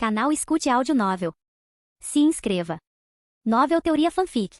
Canal Escute Áudio Novel. Se inscreva. Novel Teoria Fanfic.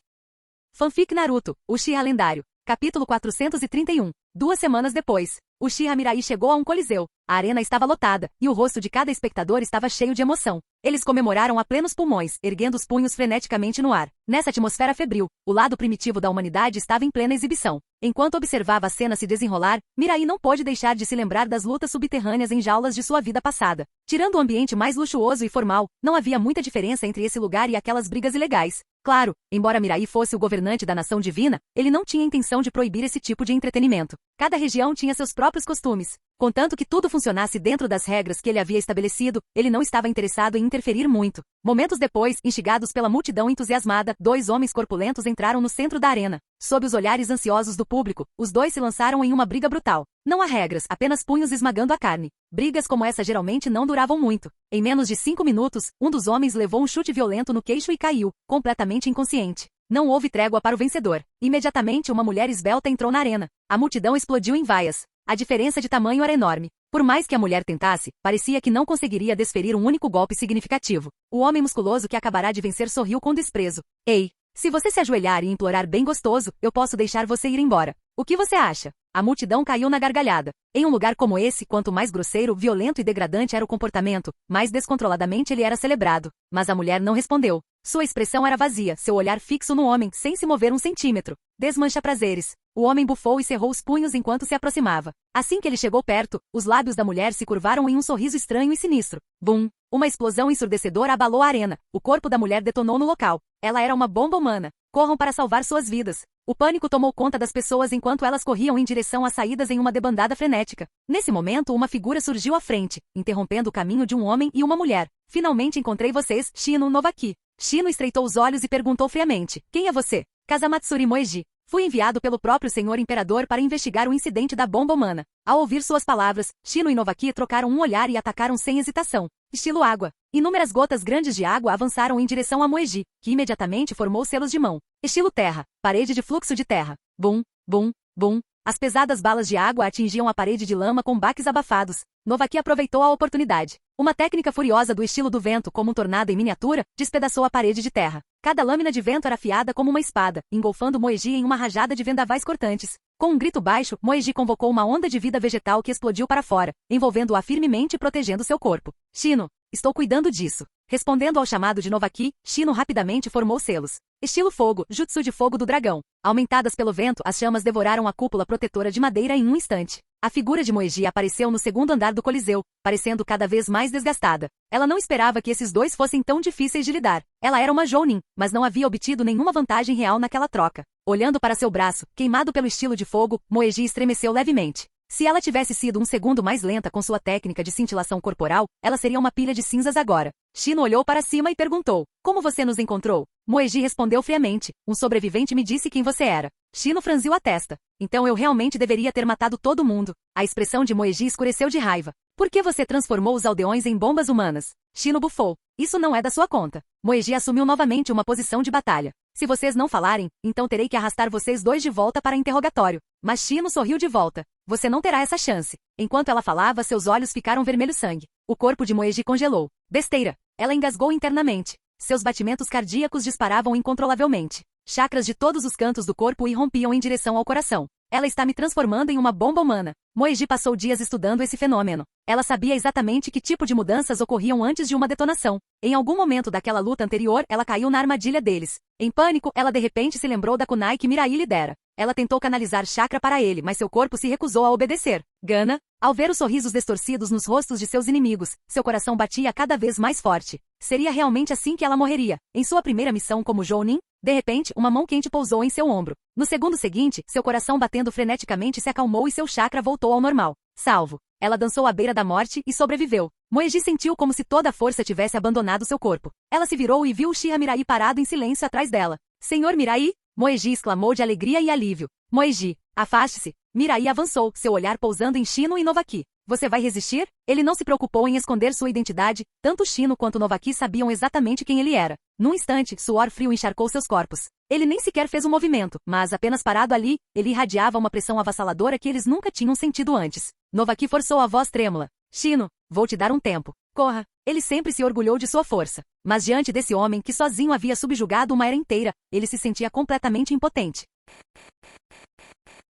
Fanfic Naruto, Uchiha Lendário. Capítulo 431. 2 semanas depois, Uchiha Mirai chegou a um coliseu. A arena estava lotada, e o rosto de cada espectador estava cheio de emoção. Eles comemoraram a plenos pulmões, erguendo os punhos freneticamente no ar. Nessa atmosfera febril, o lado primitivo da humanidade estava em plena exibição. Enquanto observava a cena se desenrolar, Mirai não pôde deixar de se lembrar das lutas subterrâneas em jaulas de sua vida passada. Tirando o ambiente mais luxuoso e formal, não havia muita diferença entre esse lugar e aquelas brigas ilegais. Claro, embora Mirai fosse o governante da nação divina, ele não tinha intenção de proibir esse tipo de entretenimento. Cada região tinha seus próprios costumes. Contanto que tudo funcionasse dentro das regras que ele havia estabelecido, ele não estava interessado em interferir muito. Momentos depois, instigados pela multidão entusiasmada, 2 homens corpulentos entraram no centro da arena. Sob os olhares ansiosos do público, os 2 se lançaram em uma briga brutal. Não há regras, apenas punhos esmagando a carne. Brigas como essa geralmente não duravam muito. Em menos de 5 minutos, um dos homens levou um chute violento no queixo e caiu, completamente inconsciente. Não houve trégua para o vencedor. Imediatamente uma mulher esbelta entrou na arena. A multidão explodiu em vaias. A diferença de tamanho era enorme. Por mais que a mulher tentasse, parecia que não conseguiria desferir um único golpe significativo. O homem musculoso que acabará de vencer sorriu com desprezo. Ei, se você se ajoelhar e implorar bem gostoso, eu posso deixar você ir embora. O que você acha? A multidão caiu na gargalhada. Em um lugar como esse, quanto mais grosseiro, violento e degradante era o comportamento, mais descontroladamente ele era celebrado. Mas a mulher não respondeu. Sua expressão era vazia, seu olhar fixo no homem, sem se mover um centímetro. Desmancha prazeres. O homem bufou e cerrou os punhos enquanto se aproximava. Assim que ele chegou perto, os lábios da mulher se curvaram em um sorriso estranho e sinistro. Bum! Uma explosão ensurdecedora abalou a arena. O corpo da mulher detonou no local. Ela era uma bomba humana. Corram para salvar suas vidas. O pânico tomou conta das pessoas enquanto elas corriam em direção às saídas em uma debandada frenética. Nesse momento, uma figura surgiu à frente, interrompendo o caminho de um homem e uma mulher. Finalmente encontrei vocês, Shino Novaki. Shino estreitou os olhos e perguntou friamente: quem é você? Kazamatsuri Moeji. Fui enviado pelo próprio Senhor Imperador para investigar o incidente da bomba humana. Ao ouvir suas palavras, Shino e Novaki trocaram um olhar e atacaram sem hesitação. Estilo água. Inúmeras gotas grandes de água avançaram em direção a Moeji, que imediatamente formou selos de mão. Estilo terra. Parede de fluxo de terra. Bum, bum, bum. As pesadas balas de água atingiam a parede de lama com baques abafados. Novaki aproveitou a oportunidade. Uma técnica furiosa do estilo do vento, como um tornado em miniatura, despedaçou a parede de terra. Cada lâmina de vento era afiada como uma espada, engolfando Moeji em uma rajada de vendavais cortantes. Com um grito baixo, Moeji convocou uma onda de vida vegetal que explodiu para fora, envolvendo-a firmemente e protegendo seu corpo. Shino, estou cuidando disso. Respondendo ao chamado de Novaki, Shino rapidamente formou selos. Estilo fogo, jutsu de fogo do dragão. Aumentadas pelo vento, as chamas devoraram a cúpula protetora de madeira em um instante. A figura de Moeji apareceu no segundo andar do coliseu, parecendo cada vez mais desgastada. Ela não esperava que esses 2 fossem tão difíceis de lidar. Ela era uma jounin, mas não havia obtido nenhuma vantagem real naquela troca. Olhando para seu braço, queimado pelo estilo de fogo, Moeji estremeceu levemente. Se ela tivesse sido um segundo mais lenta com sua técnica de cintilação corporal, ela seria uma pilha de cinzas agora. Shino olhou para cima e perguntou: como você nos encontrou? Moeji respondeu friamente: um sobrevivente me disse quem você era. Shino franziu a testa. Então eu realmente deveria ter matado todo mundo. A expressão de Moeji escureceu de raiva. Por que você transformou os aldeões em bombas humanas? Shino bufou. Isso não é da sua conta. Moeji assumiu novamente uma posição de batalha. Se vocês não falarem, então terei que arrastar vocês 2 de volta para interrogatório. Mas Shino sorriu de volta. Você não terá essa chance. Enquanto ela falava, seus olhos ficaram vermelho sangue. O corpo de Moeji congelou. Besteira. Ela engasgou internamente. Seus batimentos cardíacos disparavam incontrolavelmente. Chakras de todos os cantos do corpo irrompiam em direção ao coração. Ela está me transformando em uma bomba humana. Moeji passou dias estudando esse fenômeno. Ela sabia exatamente que tipo de mudanças ocorriam antes de uma detonação. Em algum momento daquela luta anterior, ela caiu na armadilha deles. Em pânico, ela de repente se lembrou da kunai que Mirai lhe dera. Ela tentou canalizar chakra para ele, mas seu corpo se recusou a obedecer. Gana, ao ver os sorrisos distorcidos nos rostos de seus inimigos, seu coração batia cada vez mais forte. Seria realmente assim que ela morreria. Em sua primeira missão como jounin, de repente, uma mão quente pousou em seu ombro. No segundo seguinte, seu coração batendo freneticamente se acalmou e seu chakra voltou ao normal. Salvo. Ela dançou à beira da morte e sobreviveu. Moeji sentiu como se toda a força tivesse abandonado seu corpo. Ela se virou e viu Uchiha Mirai parado em silêncio atrás dela. Senhor Mirai? Moeji exclamou de alegria e alívio. Moeji, afaste-se. Mirai avançou, seu olhar pousando em Shino e Novaki. Você vai resistir? Ele não se preocupou em esconder sua identidade, tanto Shino quanto Novaki sabiam exatamente quem ele era. Num instante, suor frio encharcou seus corpos. Ele nem sequer fez um movimento, mas apenas parado ali, ele irradiava uma pressão avassaladora que eles nunca tinham sentido antes. Novaki forçou a voz trêmula. Shino, vou te dar um tempo. Corra! Ele sempre se orgulhou de sua força. Mas diante desse homem que sozinho havia subjugado uma era inteira, ele se sentia completamente impotente.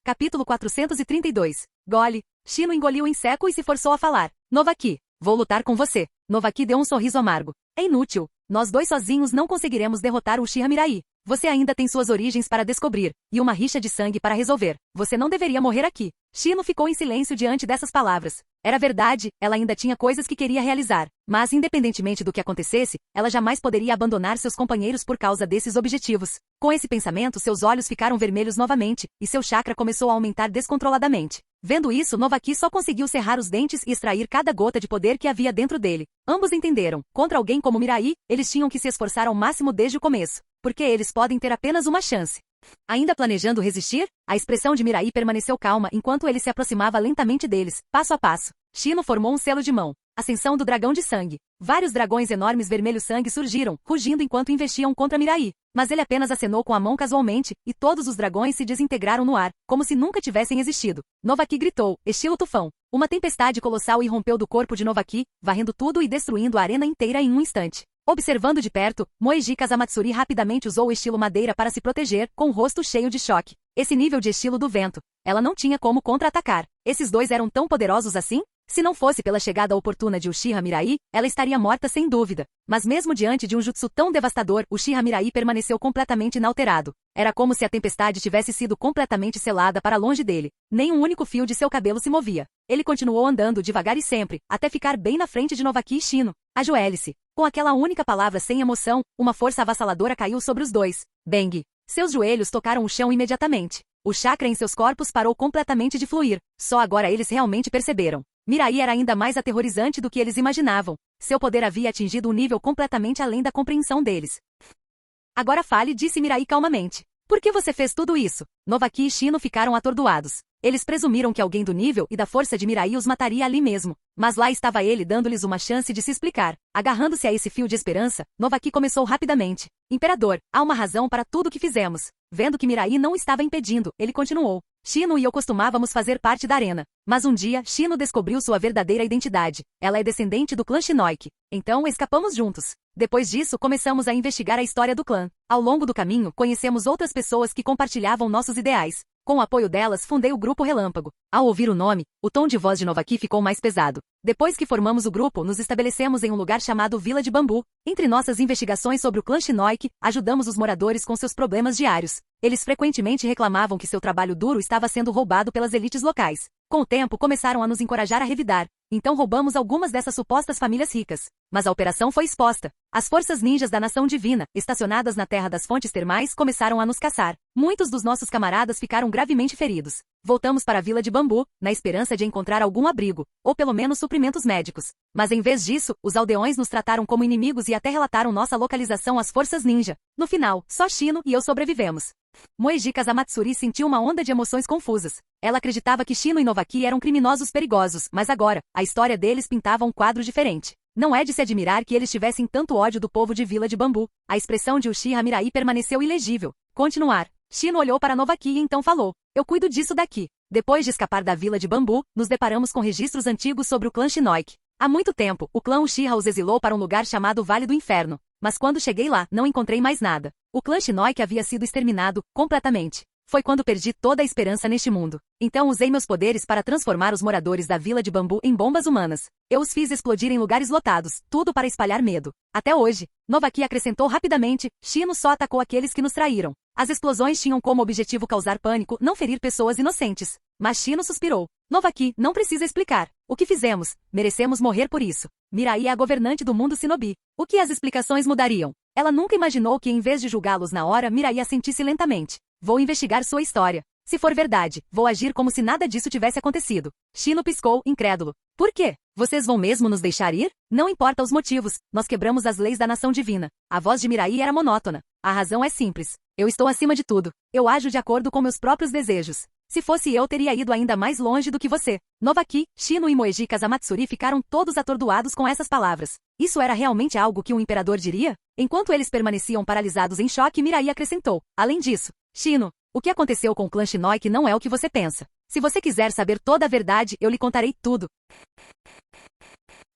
Capítulo 432. Gole. Shino engoliu em seco e se forçou a falar. Novaki, vou lutar com você. Novaki deu um sorriso amargo. É inútil. Nós dois sozinhos não conseguiremos derrotar o Uchiha Mirai. Você ainda tem suas origens para descobrir, e uma rixa de sangue para resolver. Você não deveria morrer aqui. Shino ficou em silêncio diante dessas palavras. Era verdade, ela ainda tinha coisas que queria realizar. Mas, independentemente do que acontecesse, ela jamais poderia abandonar seus companheiros por causa desses objetivos. Com esse pensamento, seus olhos ficaram vermelhos novamente, e seu chakra começou a aumentar descontroladamente. Vendo isso, Novaki só conseguiu cerrar os dentes e extrair cada gota de poder que havia dentro dele. Ambos entenderam. Contra alguém como Mirai, eles tinham que se esforçar ao máximo desde o começo. Porque eles podem ter apenas uma chance. Ainda planejando resistir, a expressão de Mirai permaneceu calma enquanto ele se aproximava lentamente deles, passo a passo. Shino formou um selo de mão. Ascensão do dragão de sangue. Vários dragões enormes vermelho-sangue surgiram, rugindo enquanto investiam contra Mirai. Mas ele apenas acenou com a mão casualmente, e todos os dragões se desintegraram no ar, como se nunca tivessem existido. Novaki gritou, estilo tufão. Uma tempestade colossal irrompeu do corpo de Novaki, varrendo tudo e destruindo a arena inteira em um instante. Observando de perto, Moeji Kazamatsuri rapidamente usou o estilo madeira para se proteger, com o rosto cheio de choque. Esse nível de estilo do vento. Ela não tinha como contra-atacar. Esses dois eram tão poderosos assim? Se não fosse pela chegada oportuna de Uchiha Mirai, ela estaria morta sem dúvida. Mas mesmo diante de um jutsu tão devastador, Uchiha Mirai permaneceu completamente inalterado. Era como se a tempestade tivesse sido completamente selada para longe dele. Nem um único fio de seu cabelo se movia. Ele continuou andando devagar e sempre, até ficar bem na frente de Novaki e Shino. Ajoelhe-se. Com aquela única palavra sem emoção, uma força avassaladora caiu sobre os dois. Bang! Seus joelhos tocaram o chão imediatamente. O chakra em seus corpos parou completamente de fluir. Só agora eles realmente perceberam. Mirai era ainda mais aterrorizante do que eles imaginavam. Seu poder havia atingido um nível completamente além da compreensão deles. Agora fale, disse Mirai calmamente. Por que você fez tudo isso? Novaki e Shino ficaram atordoados. Eles presumiram que alguém do nível e da força de Mirai os mataria ali mesmo. Mas lá estava ele dando-lhes uma chance de se explicar. Agarrando-se a esse fio de esperança, Novaki começou rapidamente. Imperador, há uma razão para tudo o que fizemos. Vendo que Mirai não estava impedindo, ele continuou. Shino e eu costumávamos fazer parte da arena. Mas um dia, Shino descobriu sua verdadeira identidade. Ela é descendente do clã Shinnok. Então, escapamos juntos. Depois disso, começamos a investigar a história do clã. Ao longo do caminho, conhecemos outras pessoas que compartilhavam nossos ideais. Com o apoio delas, fundei o Grupo Relâmpago. Ao ouvir o nome, o tom de voz de Novaki ficou mais pesado. Depois que formamos o grupo, nos estabelecemos em um lugar chamado Vila de Bambu. Entre nossas investigações sobre o clã Shinnok, ajudamos os moradores com seus problemas diários. Eles frequentemente reclamavam que seu trabalho duro estava sendo roubado pelas elites locais. Com o tempo, começaram a nos encorajar a revidar. Então roubamos algumas dessas supostas famílias ricas. Mas a operação foi exposta. As forças ninjas da Nação Divina, estacionadas na Terra das Fontes Termais, começaram a nos caçar. Muitos dos nossos camaradas ficaram gravemente feridos. Voltamos para a Vila de Bambu, na esperança de encontrar algum abrigo, ou pelo menos suprimentos médicos. Mas em vez disso, os aldeões nos trataram como inimigos e até relataram nossa localização às forças ninja. No final, só Shino e eu sobrevivemos. Moeji Kazamatsuri sentiu uma onda de emoções confusas. Ela acreditava que Shino e Novaki eram criminosos perigosos, mas agora, a história deles pintava um quadro diferente. Não é de se admirar que eles tivessem tanto ódio do povo de Vila de Bambu. A expressão de Uchiha Mirai permaneceu ilegível. Continuar. Shino olhou para Novaki e então falou. Eu cuido disso daqui. Depois de escapar da Vila de Bambu, nos deparamos com registros antigos sobre o clã Shinnok. Há muito tempo, o clã Uchiha os exilou para um lugar chamado Vale do Inferno. Mas quando cheguei lá, não encontrei mais nada. O clã Shinnok havia sido exterminado, completamente. Foi quando perdi toda a esperança neste mundo. Então usei meus poderes para transformar os moradores da Vila de Bambu em bombas humanas. Eu os fiz explodir em lugares lotados, tudo para espalhar medo. Até hoje, Novaki acrescentou rapidamente, Shino só atacou aqueles que nos traíram. As explosões tinham como objetivo causar pânico, não ferir pessoas inocentes. Mas Shino suspirou. Novaki, não precisa explicar. O que fizemos? Merecemos morrer por isso. Mirai é a governante do mundo Shinobi. O que as explicações mudariam? Ela nunca imaginou que em vez de julgá-los na hora, Mirai a sentisse lentamente. Vou investigar sua história. Se for verdade, vou agir como se nada disso tivesse acontecido. Shino piscou, incrédulo. Por quê? Vocês vão mesmo nos deixar ir? Não importa os motivos, nós quebramos as leis da nação divina. A voz de Mirai era monótona. A razão é simples. Eu estou acima de tudo. Eu ajo de acordo com meus próprios desejos. Se fosse eu, teria ido ainda mais longe do que você. Novaki, Shino e Moeji Kazamatsuri ficaram todos atordoados com essas palavras. Isso era realmente algo que um imperador diria? Enquanto eles permaneciam paralisados em choque, Mirai acrescentou. Além disso, Shino, o que aconteceu com o clã Shinnok não é o que você pensa. Se você quiser saber toda a verdade, eu lhe contarei tudo.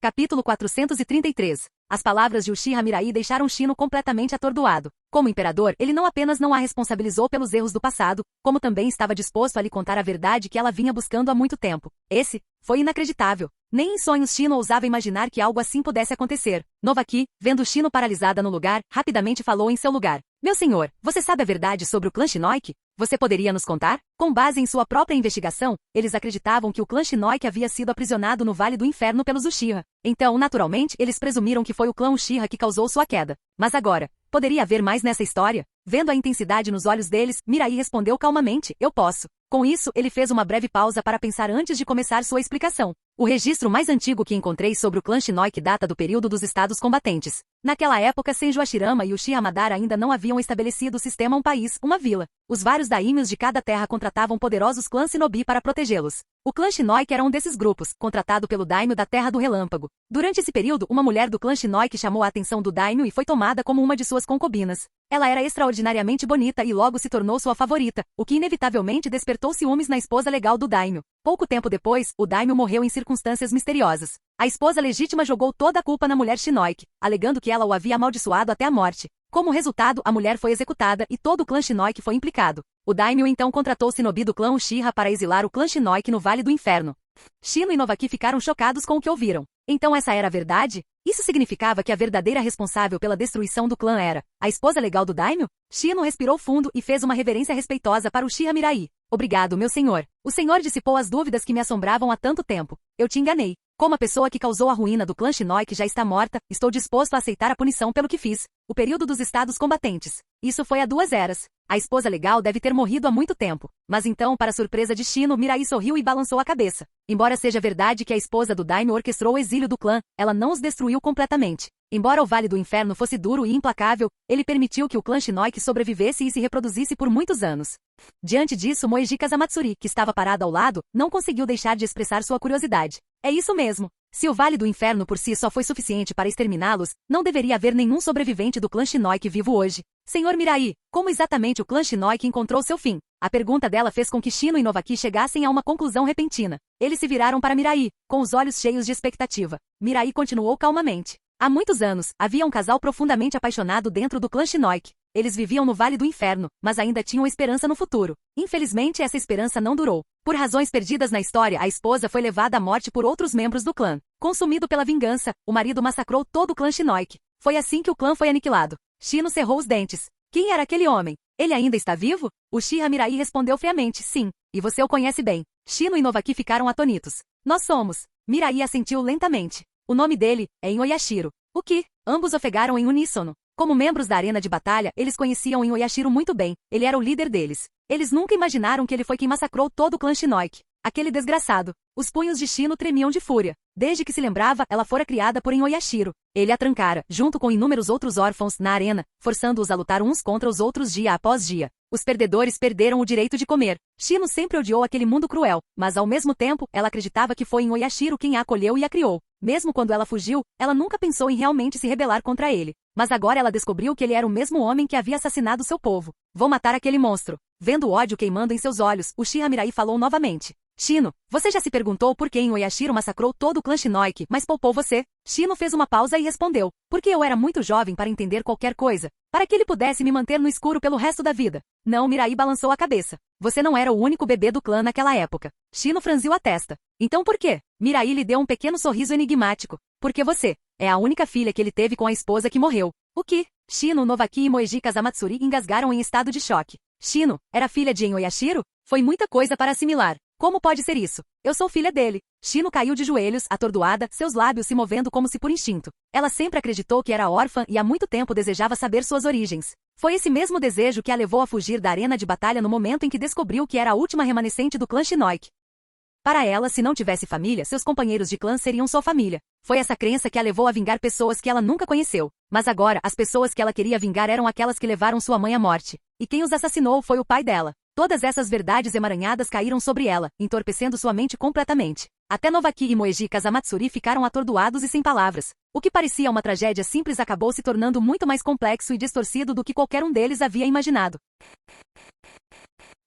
Capítulo 433. As palavras de Uchiha Mirai deixaram Shino completamente atordoado. Como imperador, ele não apenas não a responsabilizou pelos erros do passado, como também estava disposto a lhe contar a verdade que ela vinha buscando há muito tempo. Esse foi inacreditável. Nem em sonhos Shino ousava imaginar que algo assim pudesse acontecer. Novaki, vendo Shino paralisada no lugar, rapidamente falou em seu lugar. Meu senhor, você sabe a verdade sobre o clã Shinnok? Você poderia nos contar? Com base em sua própria investigação, eles acreditavam que o clã Shinnok havia sido aprisionado no Vale do Inferno pelos Uchiha. Então, naturalmente, eles presumiram que foi o clã Uchiha que causou sua queda. Mas agora, poderia haver mais nessa história? Vendo a intensidade nos olhos deles, Mirai respondeu calmamente, eu posso. Com isso, ele fez uma breve pausa para pensar antes de começar sua explicação. O registro mais antigo que encontrei sobre o clã Shinnok data do período dos estados combatentes. Naquela época, Senju Hashirama e Uchiha Madara ainda não haviam estabelecido o sistema um país, uma vila. Os vários daimyos de cada terra contratavam poderosos clãs shinobi para protegê-los. O clã Shinnok era um desses grupos, contratado pelo daimyo da Terra do Relâmpago. Durante esse período, uma mulher do clã Shinnok chamou a atenção do daimyo e foi tomada como uma de suas concubinas. Ela era extraordinariamente bonita e logo se tornou sua favorita, o que inevitavelmente despertou ciúmes na esposa legal do daimyo. Pouco tempo depois, o daimyo morreu em circunstâncias misteriosas. A esposa legítima jogou toda a culpa na mulher Shinnok, alegando que ela o havia amaldiçoado até a morte. Como resultado, a mulher foi executada e todo o clã Shinnok foi implicado. O daimyo então contratou o shinobi do clã Uchiha para exilar o clã Shinnok no Vale do Inferno. Shino e Novaki ficaram chocados com o que ouviram. Então essa era a verdade? Isso significava que a verdadeira responsável pela destruição do clã era a esposa legal do daimyo? Shino respirou fundo e fez uma reverência respeitosa para Uchiha Mirai. Obrigado, meu senhor. O senhor dissipou as dúvidas que me assombravam há tanto tempo. Eu te enganei. Como a pessoa que causou a ruína do clã Shinnok já está morta, estou disposto a aceitar a punição pelo que fiz. O período dos estados combatentes. Isso foi há 2 eras. A esposa legal deve ter morrido há muito tempo. Mas então, para surpresa de Shino, Mirai sorriu e balançou a cabeça. Embora seja verdade que a esposa do daimyo orquestrou o exílio do clã, ela não os destruiu completamente. Embora o Vale do Inferno fosse duro e implacável, ele permitiu que o clã Shinnok sobrevivesse e se reproduzisse por muitos anos. Diante disso, Moeji Kazamatsuri, que estava parada ao lado, não conseguiu deixar de expressar sua curiosidade. É isso mesmo. Se o Vale do Inferno por si só foi suficiente para exterminá-los, não deveria haver nenhum sobrevivente do clã Shinnok vivo hoje. Senhor Mirai, como exatamente o clã Shinnok encontrou seu fim? A pergunta dela fez com que Shino e Novaki chegassem a uma conclusão repentina. Eles se viraram para Mirai, com os olhos cheios de expectativa. Mirai continuou calmamente. Há muitos anos, havia um casal profundamente apaixonado dentro do clã Shinnok. Eles viviam no Vale do Inferno, mas ainda tinham esperança no futuro. Infelizmente, essa esperança não durou. Por razões perdidas na história, a esposa foi levada à morte por outros membros do clã. Consumido pela vingança, o marido massacrou todo o clã Shinnok. Foi assim que o clã foi aniquilado. Shino cerrou os dentes. Quem era aquele homem? Ele ainda está vivo? Uchiha Mirai respondeu friamente, sim. E você o conhece bem. Shino e Novaki ficaram atonitos. Nós somos. Mirai assentiu lentamente. O nome dele é Inuyashiro. O que? Ambos ofegaram em uníssono. Como membros da arena de batalha, eles conheciam Inuyashiro muito bem. Ele era o líder deles. Eles nunca imaginaram que ele foi quem massacrou todo o clã Shinnok. Aquele desgraçado. Os punhos de Shino tremiam de fúria. Desde que se lembrava, ela fora criada por Inuyashiro. Ele a trancara, junto com inúmeros outros órfãos, na arena, forçando-os a lutar uns contra os outros dia após dia. Os perdedores perderam o direito de comer. Shino sempre odiou aquele mundo cruel, mas ao mesmo tempo, ela acreditava que foi Inuyashiro quem a acolheu e a criou. Mesmo quando ela fugiu, ela nunca pensou em realmente se rebelar contra ele. Mas agora ela descobriu que ele era o mesmo homem que havia assassinado seu povo. Vou matar aquele monstro. Vendo o ódio queimando em seus olhos, Uchiha Mirai falou novamente. Shino, você já se perguntou por que Inuyashiro massacrou todo o clã Shinnok, mas poupou você? Shino fez uma pausa e respondeu. Porque eu era muito jovem para entender qualquer coisa. Para que ele pudesse me manter no escuro pelo resto da vida. Não, Mirai balançou a cabeça. Você não era o único bebê do clã naquela época. Shino franziu a testa. Então por quê? Mirai lhe deu um pequeno sorriso enigmático. Porque você é a única filha que ele teve com a esposa que morreu. O que? Shino, Novaki e Moeji Kazamatsuri engasgaram em estado de choque. Shino, era filha de Inuyashiro? Foi muita coisa para assimilar. Como pode ser isso? Eu sou filha dele. Shino caiu de joelhos, atordoada, seus lábios se movendo como se por instinto. Ela sempre acreditou que era órfã e há muito tempo desejava saber suas origens. Foi esse mesmo desejo que a levou a fugir da arena de batalha no momento em que descobriu que era a última remanescente do clã Shinnok. Para ela, se não tivesse família, seus companheiros de clã seriam sua família. Foi essa crença que a levou a vingar pessoas que ela nunca conheceu. Mas agora, as pessoas que ela queria vingar eram aquelas que levaram sua mãe à morte. E quem os assassinou foi o pai dela. Todas essas verdades emaranhadas caíram sobre ela, entorpecendo sua mente completamente. Até Novaki e Moeji Kazamatsuri ficaram atordoados e sem palavras. O que parecia uma tragédia simples acabou se tornando muito mais complexo e distorcido do que qualquer um deles havia imaginado.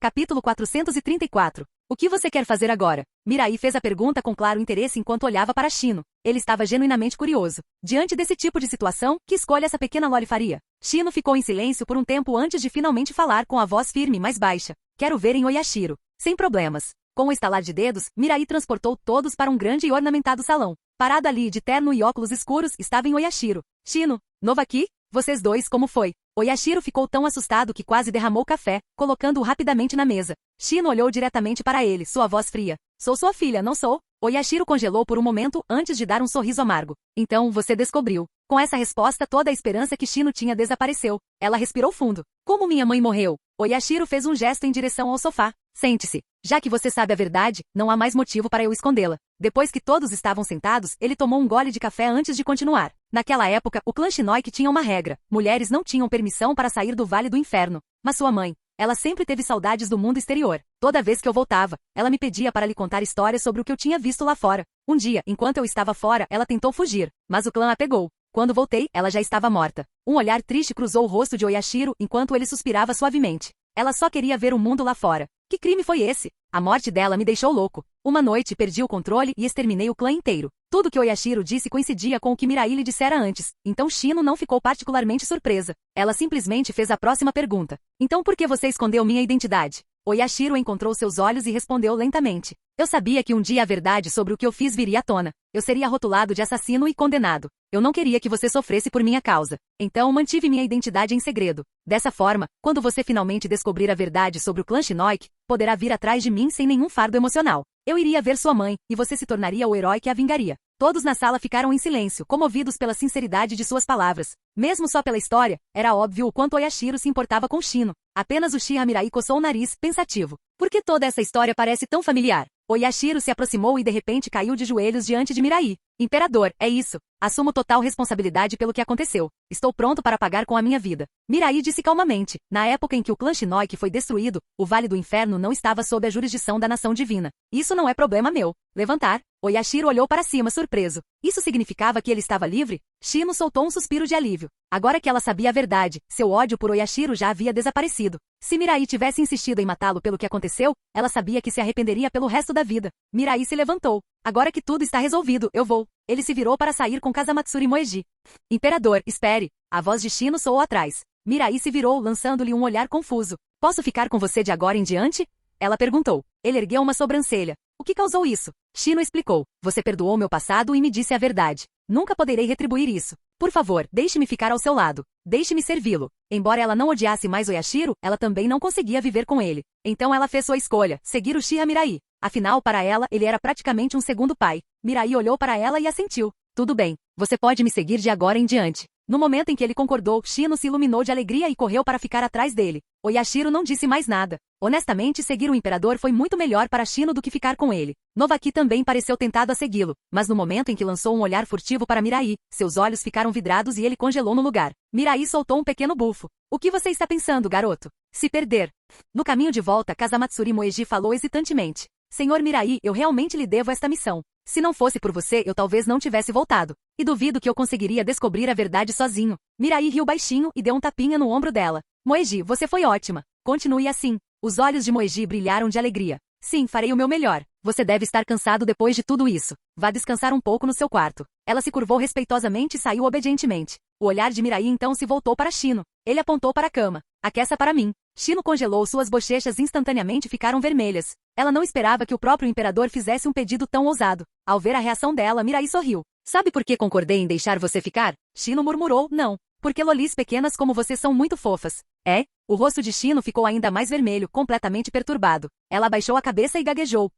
Capítulo 434. O que você quer fazer agora? Mirai fez a pergunta com claro interesse enquanto olhava para Shino. Ele estava genuinamente curioso. Diante desse tipo de situação, que escolha essa pequena Loli faria? Shino ficou em silêncio por um tempo antes de finalmente falar com a voz firme mais baixa. Quero ver em Oyashiro. Sem problemas. Com o estalar de dedos, Mirai transportou todos para um grande e ornamentado salão. Parado ali de terno e óculos escuros, estava em Oyashiro. Shino, novo aqui? Vocês dois, como foi? Oyashiro ficou tão assustado que quase derramou café, colocando-o rapidamente na mesa. Shino olhou diretamente para ele, sua voz fria. Sou sua filha, não sou? Oyashiro congelou por um momento antes de dar um sorriso amargo. Então, você descobriu. Com essa resposta, toda a esperança que Shino tinha desapareceu. Ela respirou fundo. Como minha mãe morreu? Oyashiro fez um gesto em direção ao sofá. Sente-se. Já que você sabe a verdade, não há mais motivo para eu escondê-la. Depois que todos estavam sentados, ele tomou um gole de café antes de continuar. Naquela época, o clã Shinnok tinha uma regra. Mulheres não tinham permissão para sair do Vale do Inferno. Mas sua mãe, ela sempre teve saudades do mundo exterior. Toda vez que eu voltava, ela me pedia para lhe contar histórias sobre o que eu tinha visto lá fora. Um dia, enquanto eu estava fora, ela tentou fugir, mas o clã a pegou. Quando voltei, ela já estava morta. Um olhar triste cruzou o rosto de Oyashiro enquanto ele suspirava suavemente. Ela só queria ver o mundo lá fora. Que crime foi esse? A morte dela me deixou louco. Uma noite perdi o controle e exterminei o clã inteiro. Tudo que Oyashiro disse coincidia com o que Mirai lhe dissera antes, então Shino não ficou particularmente surpresa. Ela simplesmente fez a próxima pergunta. Então por que você escondeu minha identidade? Oyashiro encontrou seus olhos e respondeu lentamente. Eu sabia que um dia a verdade sobre o que eu fiz viria à tona. Eu seria rotulado de assassino e condenado. Eu não queria que você sofresse por minha causa. Então mantive minha identidade em segredo. Dessa forma, quando você finalmente descobrir a verdade sobre o clã Shinnok, poderá vir atrás de mim sem nenhum fardo emocional. Eu iria ver sua mãe, e você se tornaria o herói que a vingaria. Todos na sala ficaram em silêncio, comovidos pela sinceridade de suas palavras. Mesmo só pela história, era óbvio o quanto Oyashiro se importava com Shino. Apenas Uchiha Mirai coçou o nariz, pensativo. Por que toda essa história parece tão familiar? Oyashiro se aproximou e de repente caiu de joelhos diante de Mirai. Imperador, é isso. Assumo total responsabilidade pelo que aconteceu. Estou pronto para pagar com a minha vida. Mirai disse calmamente. Na época em que o clã Shinnok foi destruído, o Vale do Inferno não estava sob a jurisdição da nação divina. Isso não é problema meu. Levantar. Oyashiro olhou para cima surpreso. Isso significava que ele estava livre? Shino soltou um suspiro de alívio. Agora que ela sabia a verdade, seu ódio por Oyashiro já havia desaparecido. Se Mirai tivesse insistido em matá-lo pelo que aconteceu, ela sabia que se arrependeria pelo resto da vida. Mirai se levantou. Agora que tudo está resolvido, eu vou. Ele se virou para sair com Kazamatsuri Moeji. Imperador, espere. A voz de Shino soou atrás. Mirai se virou, lançando-lhe um olhar confuso. Posso ficar com você de agora em diante? Ela perguntou. Ele ergueu uma sobrancelha. O que causou isso? Shino explicou. Você perdoou meu passado e me disse a verdade. Nunca poderei retribuir isso. Por favor, deixe-me ficar ao seu lado. Deixe-me servi-lo. Embora ela não odiasse mais Oyashiro, ela também não conseguia viver com ele. Então ela fez sua escolha, seguir Uchiha Mirai. Afinal, para ela, ele era praticamente um segundo pai. Mirai olhou para ela e assentiu. Tudo bem. Você pode me seguir de agora em diante. No momento em que ele concordou, Shino se iluminou de alegria e correu para ficar atrás dele. Oyashiro não disse mais nada. Honestamente, seguir o imperador foi muito melhor para Shino do que ficar com ele. Novaki também pareceu tentado a segui-lo, mas no momento em que lançou um olhar furtivo para Mirai, seus olhos ficaram vidrados e ele congelou no lugar. Mirai soltou um pequeno bufo. O que você está pensando, garoto? Se perder. No caminho de volta, Kazamatsuri Moeji falou hesitantemente. Senhor Mirai, eu realmente lhe devo esta missão. Se não fosse por você, eu talvez não tivesse voltado. E duvido que eu conseguiria descobrir a verdade sozinho. Mirai riu baixinho e deu um tapinha no ombro dela. Moeji, você foi ótima. Continue assim. Os olhos de Moeji brilharam de alegria. Sim, farei o meu melhor. Você deve estar cansado depois de tudo isso. Vá descansar um pouco no seu quarto. Ela se curvou respeitosamente e saiu obedientemente. O olhar de Mirai então se voltou para Shino. Ele apontou para a cama. Aqueça para mim. Shino congelou, suas bochechas instantaneamente ficaram vermelhas. Ela não esperava que o próprio imperador fizesse um pedido tão ousado. Ao ver a reação dela, Mirai sorriu. Sabe por que concordei em deixar você ficar? Shino murmurou, não. Porque lolis pequenas como você são muito fofas. É? O rosto de Shino ficou ainda mais vermelho, completamente perturbado. Ela abaixou a cabeça e gaguejou.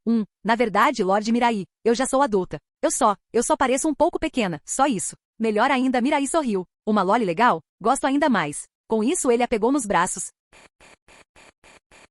Na verdade, Lorde Mirai, eu já sou adulta. Eu só pareço um pouco pequena, só isso. Melhor ainda, Mirai sorriu. Uma loli legal? Gosto ainda mais. Com isso ele a pegou nos braços.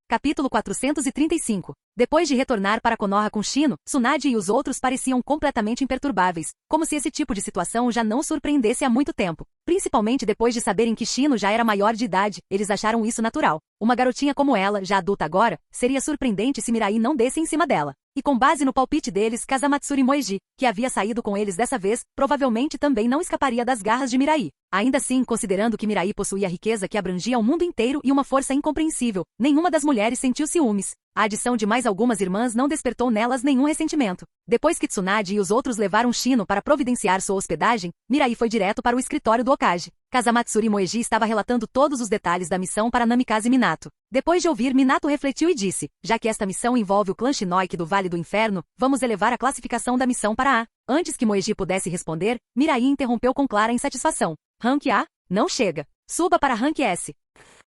Capítulo 435. Depois de retornar para Konoha com Shino, Tsunade e os outros pareciam completamente imperturbáveis, como se esse tipo de situação já não surpreendesse há muito tempo. Principalmente depois de saberem que Shino já era maior de idade, eles acharam isso natural. Uma garotinha como ela, já adulta agora, seria surpreendente se Mirai não desse em cima dela. E com base no palpite deles, Kazamatsuri Moeji, que havia saído com eles dessa vez, provavelmente também não escaparia das garras de Mirai. Ainda assim, considerando que Mirai possuía riqueza que abrangia o mundo inteiro e uma força incompreensível, nenhuma das mulheres sentiu ciúmes. A adição de mais algumas irmãs não despertou nelas nenhum ressentimento. Depois que Tsunade e os outros levaram Shino para providenciar sua hospedagem, Mirai foi direto para o escritório do Hokage. Kazamatsuri Moeji estava relatando todos os detalhes da missão para Namikaze Minato. Depois de ouvir, Minato refletiu e disse, já que esta missão envolve o clã Shinoiki do Vale do Inferno, vamos elevar a classificação da missão para A. Antes que Moeji pudesse responder, Mirai interrompeu com clara insatisfação. Rank A? Não chega. Suba para Rank S.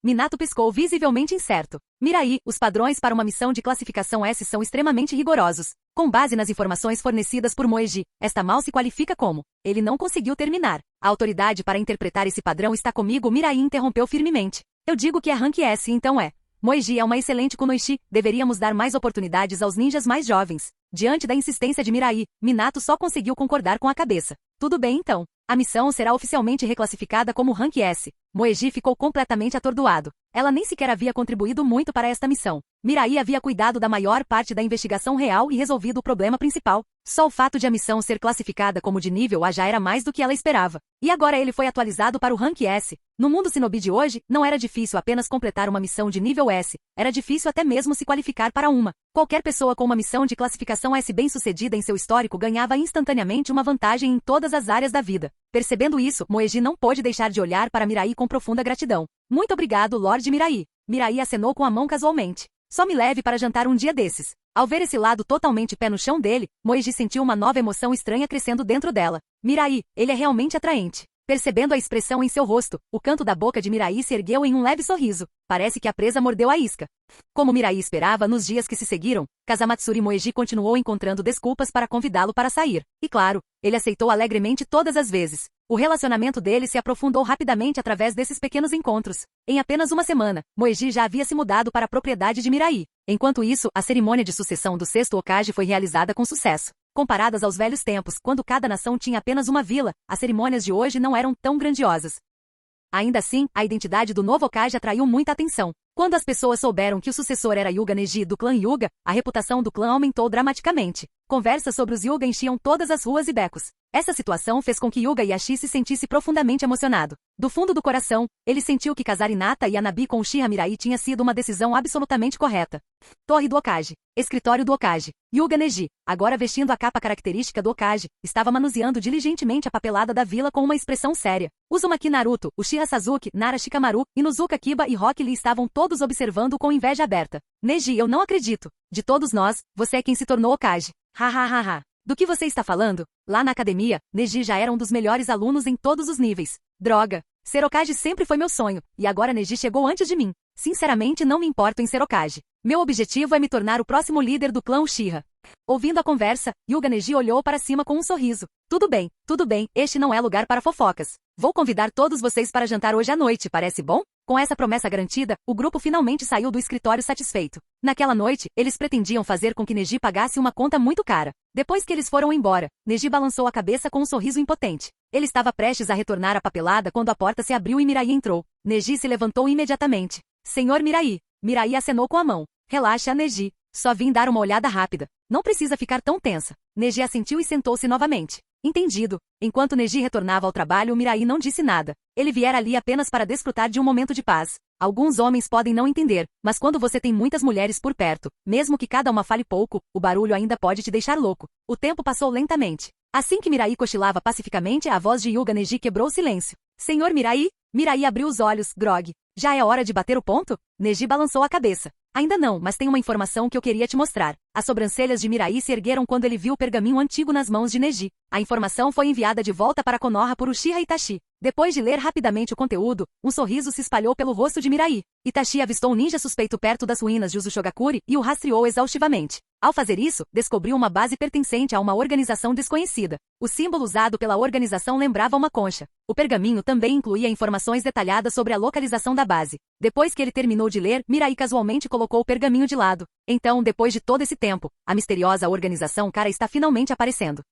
Minato piscou visivelmente incerto. Mirai, os padrões para uma missão de classificação S são extremamente rigorosos. Com base nas informações fornecidas por Moeji, esta mal se qualifica como. Ele não conseguiu terminar. A autoridade para interpretar esse padrão está comigo. Mirai interrompeu firmemente. Eu digo que é Rank S, então é. Moeji é uma excelente kunoichi, deveríamos dar mais oportunidades aos ninjas mais jovens. Diante da insistência de Mirai, Minato só conseguiu concordar com a cabeça. Tudo bem então. A missão será oficialmente reclassificada como Rank S. Moeji ficou completamente atordoado. Ela nem sequer havia contribuído muito para esta missão. Mirai havia cuidado da maior parte da investigação real e resolvido o problema principal. Só o fato de a missão ser classificada como de nível A já era mais do que ela esperava. E agora ele foi atualizado para o Rank S. No mundo Shinobi de hoje, não era difícil apenas completar uma missão de nível S. Era difícil até mesmo se qualificar para uma. Qualquer pessoa com uma missão de classificação S bem-sucedida em seu histórico ganhava instantaneamente uma vantagem em todas as áreas da vida. Percebendo isso, Moeji não pôde deixar de olhar para Mirai com profunda gratidão. Muito obrigado, Lorde Mirai. Mirai acenou com a mão casualmente. Só me leve para jantar um dia desses. Ao ver esse lado totalmente pé no chão dele, Moeji sentiu uma nova emoção estranha crescendo dentro dela. Mirai, ele é realmente atraente. Percebendo a expressão em seu rosto, o canto da boca de Mirai se ergueu em um leve sorriso. Parece que a presa mordeu a isca. Como Mirai esperava nos dias que se seguiram, Kazamatsuri Moeji continuou encontrando desculpas para convidá-lo para sair. E claro, ele aceitou alegremente todas as vezes. O relacionamento deles se aprofundou rapidamente através desses pequenos encontros. Em apenas uma semana, Moeji já havia se mudado para a propriedade de Mirai. Enquanto isso, a cerimônia de sucessão do sexto Hokage foi realizada com sucesso. Comparadas aos velhos tempos, quando cada nação tinha apenas uma vila, as cerimônias de hoje não eram tão grandiosas. Ainda assim, a identidade do novo Hokage atraiu muita atenção. Quando as pessoas souberam que o sucessor era Hyuga Neji do clã Hyuga, a reputação do clã aumentou dramaticamente. Conversas sobre os Hyuga enchiam todas as ruas e becos. Essa situação fez com que Hyuga Yashi se sentisse profundamente emocionado. Do fundo do coração, ele sentiu que casar Hinata e Anabi com Uchiha Mirai tinha sido uma decisão absolutamente correta. Torre do Hokage. Escritório do Hokage. Hyuga Neji, agora vestindo a capa característica do Hokage, estava manuseando diligentemente a papelada da vila com uma expressão séria. Uzumaki Naruto, Uchiha Sasuke, Nara Shikamaru, Inuzuka Kiba e Rock Lee estavam todos observando com inveja aberta. Neji, eu não acredito. De todos nós, você é quem se tornou Hokage. Ha ha ha ha. Do que você está falando? Lá na academia, Neji já era um dos melhores alunos em todos os níveis. Droga! Ser Hokage sempre foi meu sonho, e agora Neji chegou antes de mim. Sinceramente não me importo em ser Hokage. Meu objetivo é me tornar o próximo líder do clã Uchiha. Ouvindo a conversa, Hyuga Neji olhou para cima com um sorriso. Tudo bem, este não é lugar para fofocas. Vou convidar todos vocês para jantar hoje à noite, parece bom? Com essa promessa garantida, o grupo finalmente saiu do escritório satisfeito. Naquela noite, eles pretendiam fazer com que Neji pagasse uma conta muito cara. Depois que eles foram embora, Neji balançou a cabeça com um sorriso impotente. Ele estava prestes a retornar à papelada quando a porta se abriu e Mirai entrou. Neji se levantou imediatamente. Senhor Mirai. Mirai acenou com a mão. Relaxa, Neji. Só vim dar uma olhada rápida. Não precisa ficar tão tensa. Neji assentiu e sentou-se novamente. Entendido. Enquanto Neji retornava ao trabalho, Mirai não disse nada. Ele viera ali apenas para desfrutar de um momento de paz. Alguns homens podem não entender, mas quando você tem muitas mulheres por perto, mesmo que cada uma fale pouco, o barulho ainda pode te deixar louco. O tempo passou lentamente. Assim que Mirai cochilava pacificamente, a voz de Hyuga Neji quebrou o silêncio. Senhor Mirai? Mirai abriu os olhos, grog. Já é hora de bater o ponto? Neji balançou a cabeça. Ainda não, mas tem uma informação que eu queria te mostrar. As sobrancelhas de Mirai se ergueram quando ele viu o pergaminho antigo nas mãos de Neji. A informação foi enviada de volta para Konoha por Uchiha Itachi. Depois de ler rapidamente o conteúdo, um sorriso se espalhou pelo rosto de Mirai. Itachi avistou um ninja suspeito perto das ruínas de Uzushogakure e o rastreou exaustivamente. Ao fazer isso, descobriu uma base pertencente a uma organização desconhecida. O símbolo usado pela organização lembrava uma concha. O pergaminho também incluía informações detalhadas sobre a localização da base. Depois que ele terminou de ler, Mirai casualmente colocou o pergaminho de lado. Então, depois de todo esse tempo, a misteriosa organização Kara está finalmente aparecendo.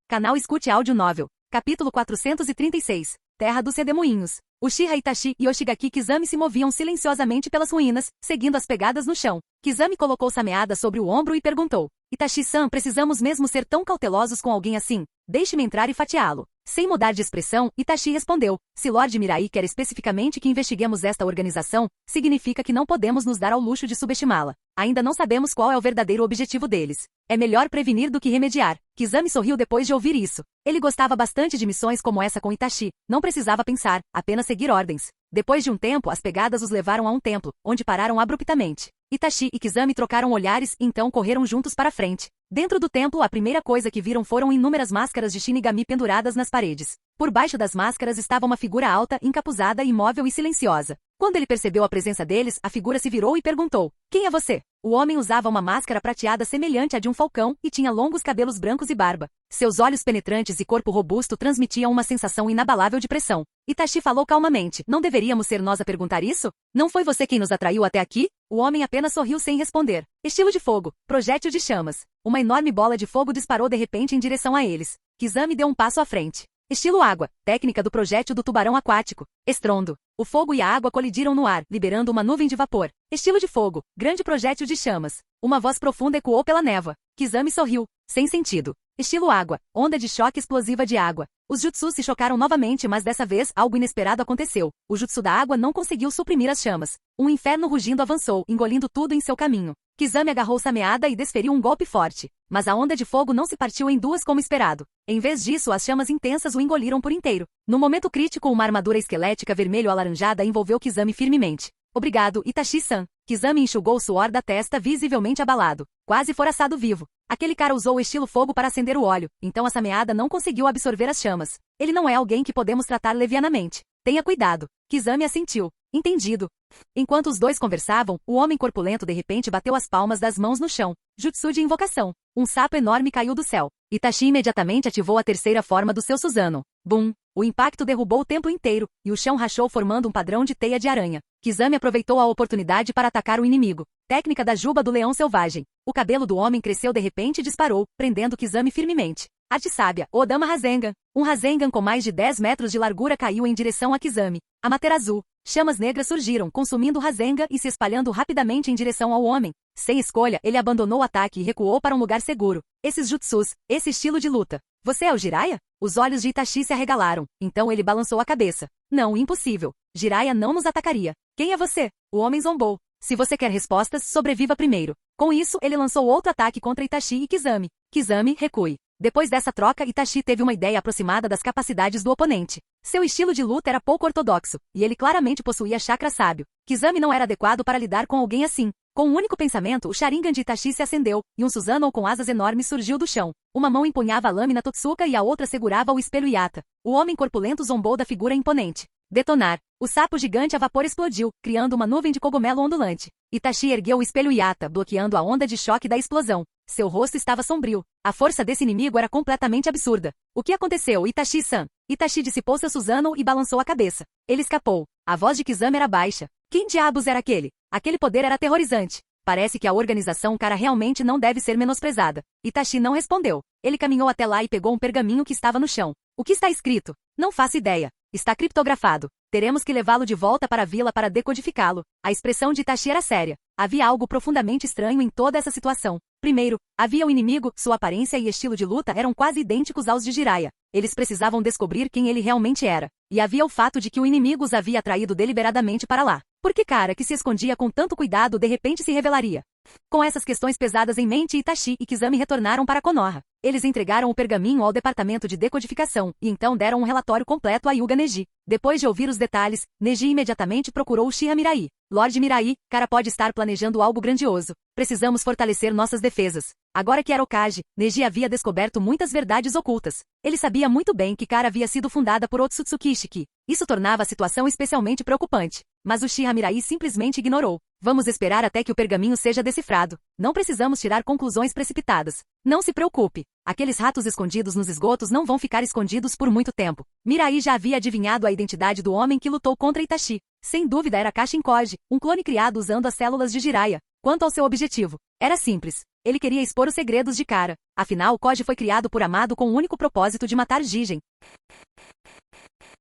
Canal Escute Áudio Novel. Capítulo 436. Terra dos Redemoinhos. Uchiha Itachi e Yoshigaki Kizami se moviam silenciosamente pelas ruínas, seguindo as pegadas no chão. Kizami colocou Sameada sobre o ombro e perguntou. Itachi-san, precisamos mesmo ser tão cautelosos com alguém assim? Deixe-me entrar e fatiá-lo. Sem mudar de expressão, Itachi respondeu. Se Lord Mirai quer especificamente que investiguemos esta organização, significa que não podemos nos dar ao luxo de subestimá-la. Ainda não sabemos qual é o verdadeiro objetivo deles. É melhor prevenir do que remediar. Kizami sorriu depois de ouvir isso. Ele gostava bastante de missões como essa com Itachi. Não precisava pensar, apenas seguir ordens. Depois de um tempo, as pegadas os levaram a um templo, onde pararam abruptamente. Itachi e Kizami trocaram olhares e então correram juntos para frente. Dentro do templo, a primeira coisa que viram foram inúmeras máscaras de Shinigami penduradas nas paredes. Por baixo das máscaras estava uma figura alta, encapuzada, imóvel e silenciosa. Quando ele percebeu a presença deles, a figura se virou e perguntou: Quem é você? O homem usava uma máscara prateada semelhante à de um falcão e tinha longos cabelos brancos e barba. Seus olhos penetrantes e corpo robusto transmitiam uma sensação inabalável de pressão. Itachi falou calmamente: Não deveríamos ser nós a perguntar isso? Não foi você quem nos atraiu até aqui? O homem apenas sorriu sem responder. Estilo de fogo, projétil de chamas. Uma enorme bola de fogo disparou de repente em direção a eles. Kizami deu um passo à frente. Estilo água, técnica do projétil do tubarão aquático. Estrondo. O fogo e a água colidiram no ar, liberando uma nuvem de vapor. Estilo de fogo, grande projétil de chamas. Uma voz profunda ecoou pela névoa. Kizami sorriu. Sem sentido. Estilo água, onda de choque explosiva de água. Os jutsus se chocaram novamente, mas dessa vez algo inesperado aconteceu. O jutsu da água não conseguiu suprimir as chamas. Um inferno rugindo avançou, engolindo tudo em seu caminho. Kizami agarrou Sameada e desferiu um golpe forte. Mas a onda de fogo não se partiu em duas como esperado. Em vez disso, as chamas intensas o engoliram por inteiro. No momento crítico, uma armadura esquelética vermelho-alaranjada envolveu Kizami firmemente. Obrigado, Itachi-san. Kizami enxugou o suor da testa, visivelmente abalado. Quase for assado vivo. Aquele cara usou o estilo fogo para acender o óleo, então a Sameada não conseguiu absorver as chamas. Ele não é alguém que podemos tratar levianamente. Tenha cuidado. Kizami assentiu. Entendido. Enquanto os dois conversavam, o homem corpulento de repente bateu as palmas das mãos no chão. Jutsu de invocação. Um sapo enorme caiu do céu. Itachi imediatamente ativou a terceira forma do seu Susanoo. Bum! O impacto derrubou o templo inteiro, e o chão rachou formando um padrão de teia de aranha. Kizami aproveitou a oportunidade para atacar o inimigo. Técnica da juba do leão selvagem. O cabelo do homem cresceu de repente e disparou, prendendo Kizami firmemente. Arte sábia, Odama Rasengan. Um Rasengan com mais de 10 metros de largura caiu em direção a Kizami. Amaterasu. Chamas negras surgiram, consumindo o Rasengan e se espalhando rapidamente em direção ao homem. Sem escolha, ele abandonou o ataque e recuou para um lugar seguro. Esses jutsus, esse estilo de luta. Você é o Jiraiya? Os olhos de Itachi se arregalaram. Então ele balançou a cabeça. Não, impossível. Jiraiya não nos atacaria. Quem é você? O homem zombou. Se você quer respostas, sobreviva primeiro. Com isso, ele lançou outro ataque contra Itachi e Kizami. Kizami, recue. Depois dessa troca, Itachi teve uma ideia aproximada das capacidades do oponente. Seu estilo de luta era pouco ortodoxo, e ele claramente possuía chakra sábio. Kizami não era adequado para lidar com alguém assim. Com um único pensamento, o Sharingan de Itachi se acendeu, e um Susanoo com asas enormes surgiu do chão. Uma mão empunhava a lâmina Totsuka e a outra segurava o espelho Yata. O homem corpulento zombou da figura imponente. Detonar. O sapo gigante a vapor explodiu, criando uma nuvem de cogumelo ondulante. Itachi ergueu o espelho Yata, bloqueando a onda de choque da explosão. Seu rosto estava sombrio. A força desse inimigo era completamente absurda. O que aconteceu, Itachi-san? Itachi dissipou seu Susanoo e balançou a cabeça. Ele escapou. A voz de Kizami era baixa. Quem diabos era aquele? Aquele poder era aterrorizante. Parece que a organização cara realmente não deve ser menosprezada. Itachi não respondeu. Ele caminhou até lá e pegou um pergaminho que estava no chão. O que está escrito? Não faço ideia. Está criptografado. Teremos que levá-lo de volta para a vila para decodificá-lo. A expressão de Itachi era séria. Havia algo profundamente estranho em toda essa situação. Primeiro, havia o inimigo, sua aparência e estilo de luta eram quase idênticos aos de Jiraiya. Eles precisavam descobrir quem ele realmente era. E havia o fato de que o inimigo os havia atraído deliberadamente para lá. Por que cara que se escondia com tanto cuidado de repente se revelaria? Com essas questões pesadas em mente, Itachi e Kizami retornaram para Konoha. Eles entregaram o pergaminho ao departamento de decodificação, e então deram um relatório completo a Hyuga Neji. Depois de ouvir os detalhes, Neji imediatamente procurou Uchiha Mirai. Lord Mirai, cara pode estar planejando algo grandioso. Precisamos fortalecer nossas defesas. Agora que era Hokage, Neji havia descoberto muitas verdades ocultas. Ele sabia muito bem que Kara havia sido fundada por Otsutsuki Ishiki. Isso tornava a situação especialmente preocupante. Mas Uchiha Mirai simplesmente ignorou. Vamos esperar até que o pergaminho seja decifrado. Não precisamos tirar conclusões precipitadas. Não se preocupe. Aqueles ratos escondidos nos esgotos não vão ficar escondidos por muito tempo. Mirai já havia adivinhado a identidade do homem que lutou contra Itachi. Sem dúvida era Kashin Koji, um clone criado usando as células de Jiraiya. Quanto ao seu objetivo, era simples. Ele queria expor os segredos de Kara. Afinal, Koji foi criado por Amado com o único propósito de matar Jigen.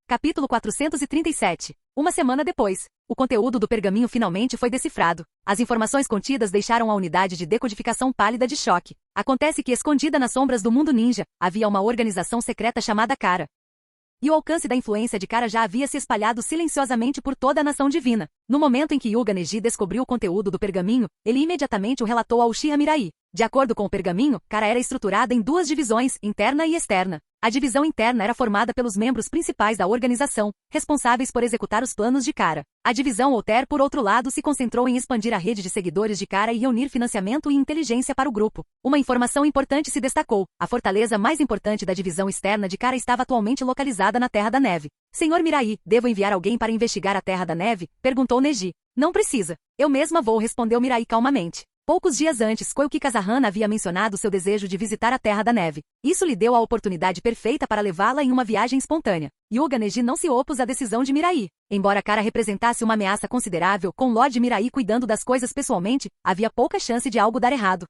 Capítulo 437. Uma semana depois. O conteúdo do pergaminho finalmente foi decifrado. As informações contidas deixaram a unidade de decodificação pálida de choque. Acontece que, escondida nas sombras do mundo ninja, havia uma organização secreta chamada Kara. E o alcance da influência de Kara já havia se espalhado silenciosamente por toda a nação divina. No momento em que Yuga Neji descobriu o conteúdo do pergaminho, ele imediatamente o relatou ao Uchiha Mirai. De acordo com o pergaminho, Kara era estruturada em duas divisões, interna e externa. A divisão interna era formada pelos membros principais da organização, responsáveis por executar os planos de Kara. A divisão Outer, por outro lado, se concentrou em expandir a rede de seguidores de Kara e reunir financiamento e inteligência para o grupo. Uma informação importante se destacou. A fortaleza mais importante da divisão externa de Kara estava atualmente localizada na Terra da Neve. Senhor Mirai, devo enviar alguém para investigar a Terra da Neve? Perguntou Neji. Não precisa. Eu mesma vou, respondeu Mirai calmamente. Poucos dias antes, Koyuki Kazahana havia mencionado seu desejo de visitar a Terra da Neve. Isso lhe deu a oportunidade perfeita para levá-la em uma viagem espontânea. Yuga Neji não se opôs à decisão de Mirai. Embora Kara representasse uma ameaça considerável, com Lord Mirai cuidando das coisas pessoalmente, havia pouca chance de algo dar errado.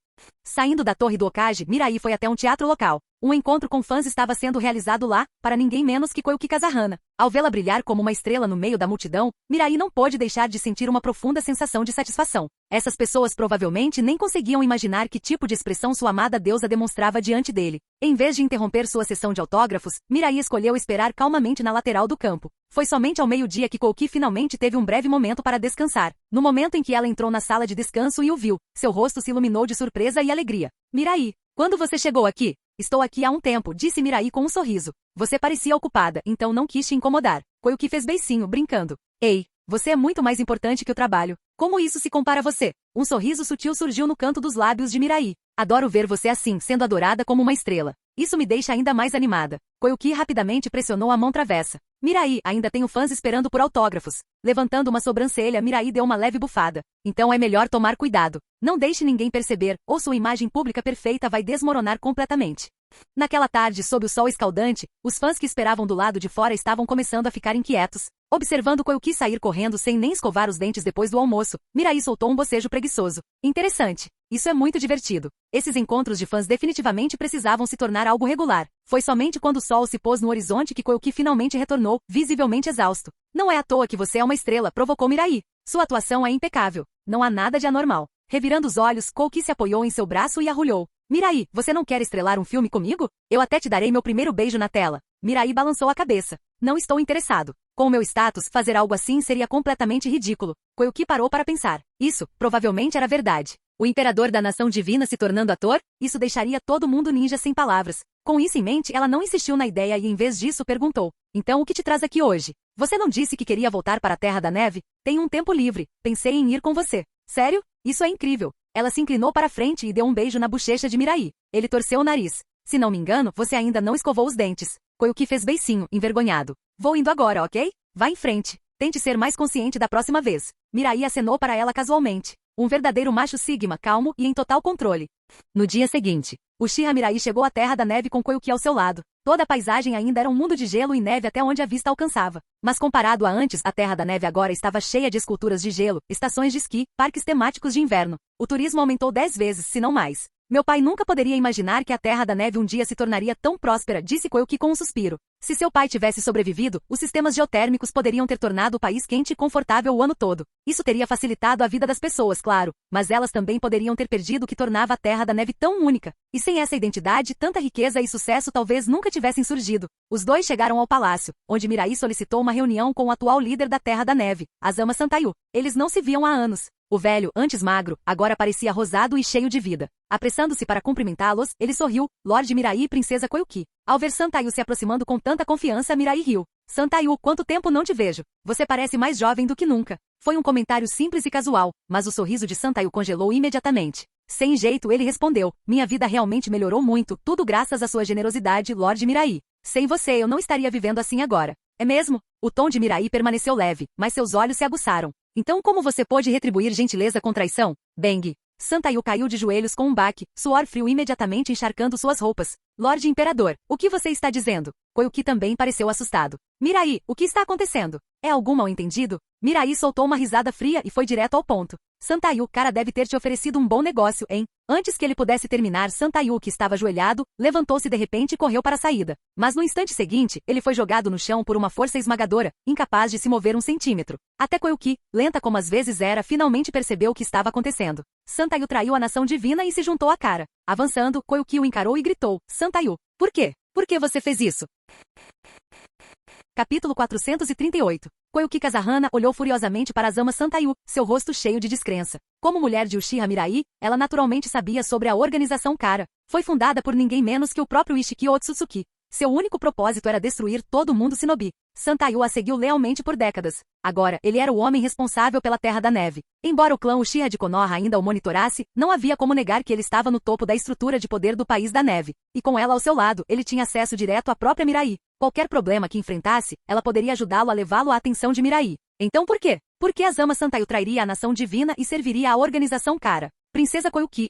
Saindo da torre do Hokage, Mirai foi até um teatro local. Um encontro com fãs estava sendo realizado lá, para ninguém menos que Koyuki Kazahana. Ao vê-la brilhar como uma estrela no meio da multidão, Mirai não pôde deixar de sentir uma profunda sensação de satisfação. Essas pessoas provavelmente nem conseguiam imaginar que tipo de expressão sua amada deusa demonstrava diante dele. Em vez de interromper sua sessão de autógrafos, Mirai escolheu esperar calmamente na lateral do campo. Foi somente ao meio-dia que Koyuki finalmente teve um breve momento para descansar. No momento em que ela entrou na sala de descanso e o viu, seu rosto se iluminou de surpresa e alegria. Mirai, quando você chegou aqui? Estou aqui há um tempo, disse Mirai com um sorriso. Você parecia ocupada, então não quis te incomodar. Koyuki fez beicinho, brincando. Ei, você é muito mais importante que o trabalho. Como isso se compara a você? Um sorriso sutil surgiu no canto dos lábios de Mirai. Adoro ver você assim, sendo adorada como uma estrela. Isso me deixa ainda mais animada. Koyuki rapidamente pressionou a mão travessa. Mirai, ainda tenho fãs esperando por autógrafos. Levantando uma sobrancelha, Mirai deu uma leve bufada. Então é melhor tomar cuidado. Não deixe ninguém perceber, ou sua imagem pública perfeita vai desmoronar completamente. Naquela tarde, sob o sol escaldante, os fãs que esperavam do lado de fora estavam começando a ficar inquietos. Observando Koyuki sair correndo sem nem escovar os dentes depois do almoço, Mirai soltou um bocejo preguiçoso. Interessante. Isso é muito divertido. Esses encontros de fãs definitivamente precisavam se tornar algo regular. Foi somente quando o sol se pôs no horizonte que Koyuki finalmente retornou, visivelmente exausto. Não é à toa que você é uma estrela, provocou Mirai. Sua atuação é impecável. Não há nada de anormal. Revirando os olhos, Koyuki se apoiou em seu braço e arrulhou. Mirai, você não quer estrelar um filme comigo? Eu até te darei meu primeiro beijo na tela. Mirai balançou a cabeça. Não estou interessado. Com o meu status, fazer algo assim seria completamente ridículo. Koyuki parou para pensar. Isso, provavelmente era verdade. O imperador da nação divina se tornando ator? Isso deixaria todo mundo ninja sem palavras. Com isso em mente, ela não insistiu na ideia e em vez disso perguntou. Então o que te traz aqui hoje? Você não disse que queria voltar para a Terra da Neve? Tenho um tempo livre. Pensei em ir com você. Sério? Isso é incrível. Ela se inclinou para frente e deu um beijo na bochecha de Mirai. Ele torceu o nariz. Se não me engano, você ainda não escovou os dentes. Koyuki fez beicinho, envergonhado. Vou indo agora, ok? Vá em frente. Tente ser mais consciente da próxima vez. Mirai acenou para ela casualmente. Um verdadeiro macho Sigma, calmo e em total controle. No dia seguinte, Uchiha Mirai chegou à Terra da Neve com Koyuki ao seu lado. Toda a paisagem ainda era um mundo de gelo e neve até onde a vista alcançava. Mas comparado a antes, a Terra da Neve agora estava cheia de esculturas de gelo, estações de esqui, parques temáticos de inverno. O turismo aumentou 10 vezes, se não mais. Meu pai nunca poderia imaginar que a Terra da Neve um dia se tornaria tão próspera, disse Koyuki com um suspiro. Se seu pai tivesse sobrevivido, os sistemas geotérmicos poderiam ter tornado o país quente e confortável o ano todo. Isso teria facilitado a vida das pessoas, claro, mas elas também poderiam ter perdido o que tornava a Terra da Neve tão única. E sem essa identidade, tanta riqueza e sucesso talvez nunca tivessem surgido. Os dois chegaram ao palácio, onde Mirai solicitou uma reunião com o atual líder da Terra da Neve, Azama Santayu. Eles não se viam há anos. O velho, antes magro, agora parecia rosado e cheio de vida. Apressando-se para cumprimentá-los, ele sorriu, Lord Mirai e Princesa Koyuki. Ao ver Santayu se aproximando com tanta confiança, Mirai riu. Santayu, quanto tempo não te vejo? Você parece mais jovem do que nunca. Foi um comentário simples e casual, mas o sorriso de Santayu congelou imediatamente. Sem jeito, ele respondeu. Minha vida realmente melhorou muito, tudo graças à sua generosidade, Lord Mirai. Sem você eu não estaria vivendo assim agora. É mesmo? O tom de Mirai permaneceu leve, mas seus olhos se aguçaram. Então como você pôde retribuir gentileza com traição? Bang! Santayu caiu de joelhos com um baque, suor frio imediatamente encharcando suas roupas. Lorde Imperador, o que você está dizendo? Koyuki também pareceu assustado. Mirai, o que está acontecendo? É algum mal-entendido? Mirai soltou uma risada fria e foi direto ao ponto. Santayu, cara deve ter te oferecido um bom negócio, hein? Antes que ele pudesse terminar, Santayu, que estava ajoelhado, levantou-se de repente e correu para a saída. Mas no instante seguinte, ele foi jogado no chão por uma força esmagadora, incapaz de se mover um centímetro. Até Koyuki, lenta como às vezes era, finalmente percebeu o que estava acontecendo. Santayu traiu a nação divina e se juntou à cara. Avançando, Koyuki o encarou e gritou, Santayu, por quê? Por que você fez isso? Capítulo 438. Koyuki Kazahana olhou furiosamente para Azama Santayu, seu rosto cheio de descrença. Como mulher de Uchiha Mirai, ela naturalmente sabia sobre a organização Kara. Foi fundada por ninguém menos que o próprio Ishiki Otsutsuki. Seu único propósito era destruir todo o mundo Shinobi. Santayu a seguiu lealmente por décadas. Agora, ele era o homem responsável pela Terra da Neve. Embora o clã Uchiha de Konoha ainda o monitorasse, não havia como negar que ele estava no topo da estrutura de poder do País da Neve. E com ela ao seu lado, ele tinha acesso direto à própria Mirai. Qualquer problema que enfrentasse, ela poderia ajudá-lo a levá-lo à atenção de Mirai. Então por quê? Por que Azama Santayu trairia a nação divina e serviria à organização Kara? Princesa Koyuki,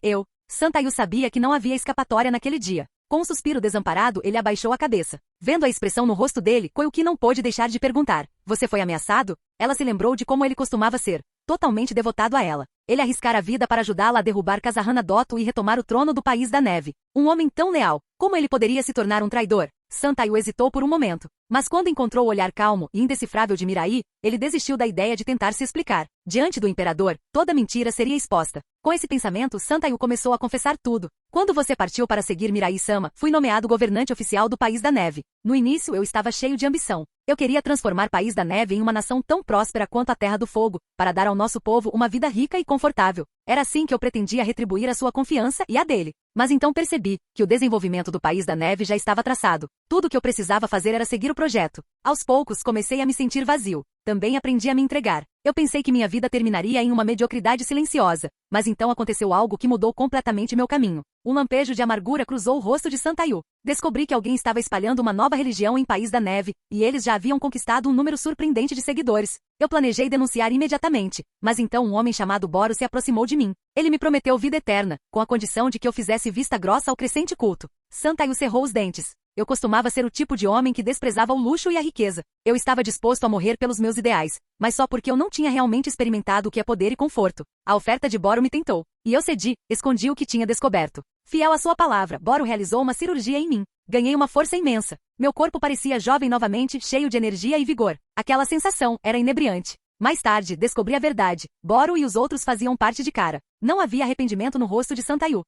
Santayu sabia que não havia escapatória naquele dia. Com um suspiro desamparado, ele abaixou a cabeça. Vendo a expressão no rosto dele, Koyuki não pôde deixar de perguntar. Você foi ameaçado? Ela se lembrou de como ele costumava ser. Totalmente devotado a ela. Ele arriscara a vida para ajudá-la a derrubar Kazahana Dotto e retomar o trono do País da Neve. Um homem tão leal. Como ele poderia se tornar um traidor? Santayu hesitou por um momento. Mas quando encontrou o olhar calmo e indecifrável de Mirai, ele desistiu da ideia de tentar se explicar. Diante do imperador, toda mentira seria exposta. Com esse pensamento, Santayu começou a confessar tudo. Quando você partiu para seguir Mirai-sama, fui nomeado governante oficial do País da Neve. No início eu estava cheio de ambição. Eu queria transformar País da Neve em uma nação tão próspera quanto a Terra do Fogo, para dar ao nosso povo uma vida rica e confortável. Era assim que eu pretendia retribuir a sua confiança e a dele. Mas então percebi que o desenvolvimento do País da Neve já estava traçado. Tudo o que eu precisava fazer era seguir o projeto. Aos poucos comecei a me sentir vazio. Também aprendi a me entregar. Eu pensei que minha vida terminaria em uma mediocridade silenciosa. Mas então aconteceu algo que mudou completamente meu caminho. Um lampejo de amargura cruzou o rosto de Santayu. Descobri que alguém estava espalhando uma nova religião em País da Neve, e eles já haviam conquistado um número surpreendente de seguidores. Eu planejei denunciar imediatamente, mas então um homem chamado Boro se aproximou de mim. Ele me prometeu vida eterna, com a condição de que eu fizesse vista grossa ao crescente culto. Santayu cerrou os dentes. Eu costumava ser o tipo de homem que desprezava o luxo e a riqueza. Eu estava disposto a morrer pelos meus ideais, mas só porque eu não tinha realmente experimentado o que é poder e conforto. A oferta de Boro me tentou, e eu cedi, escondi o que tinha descoberto. Fiel à sua palavra, Boro realizou uma cirurgia em mim. Ganhei uma força imensa. Meu corpo parecia jovem novamente, cheio de energia e vigor. Aquela sensação era inebriante. Mais tarde, descobri a verdade. Boro e os outros faziam parte de Kara. Não havia arrependimento no rosto de Santayu.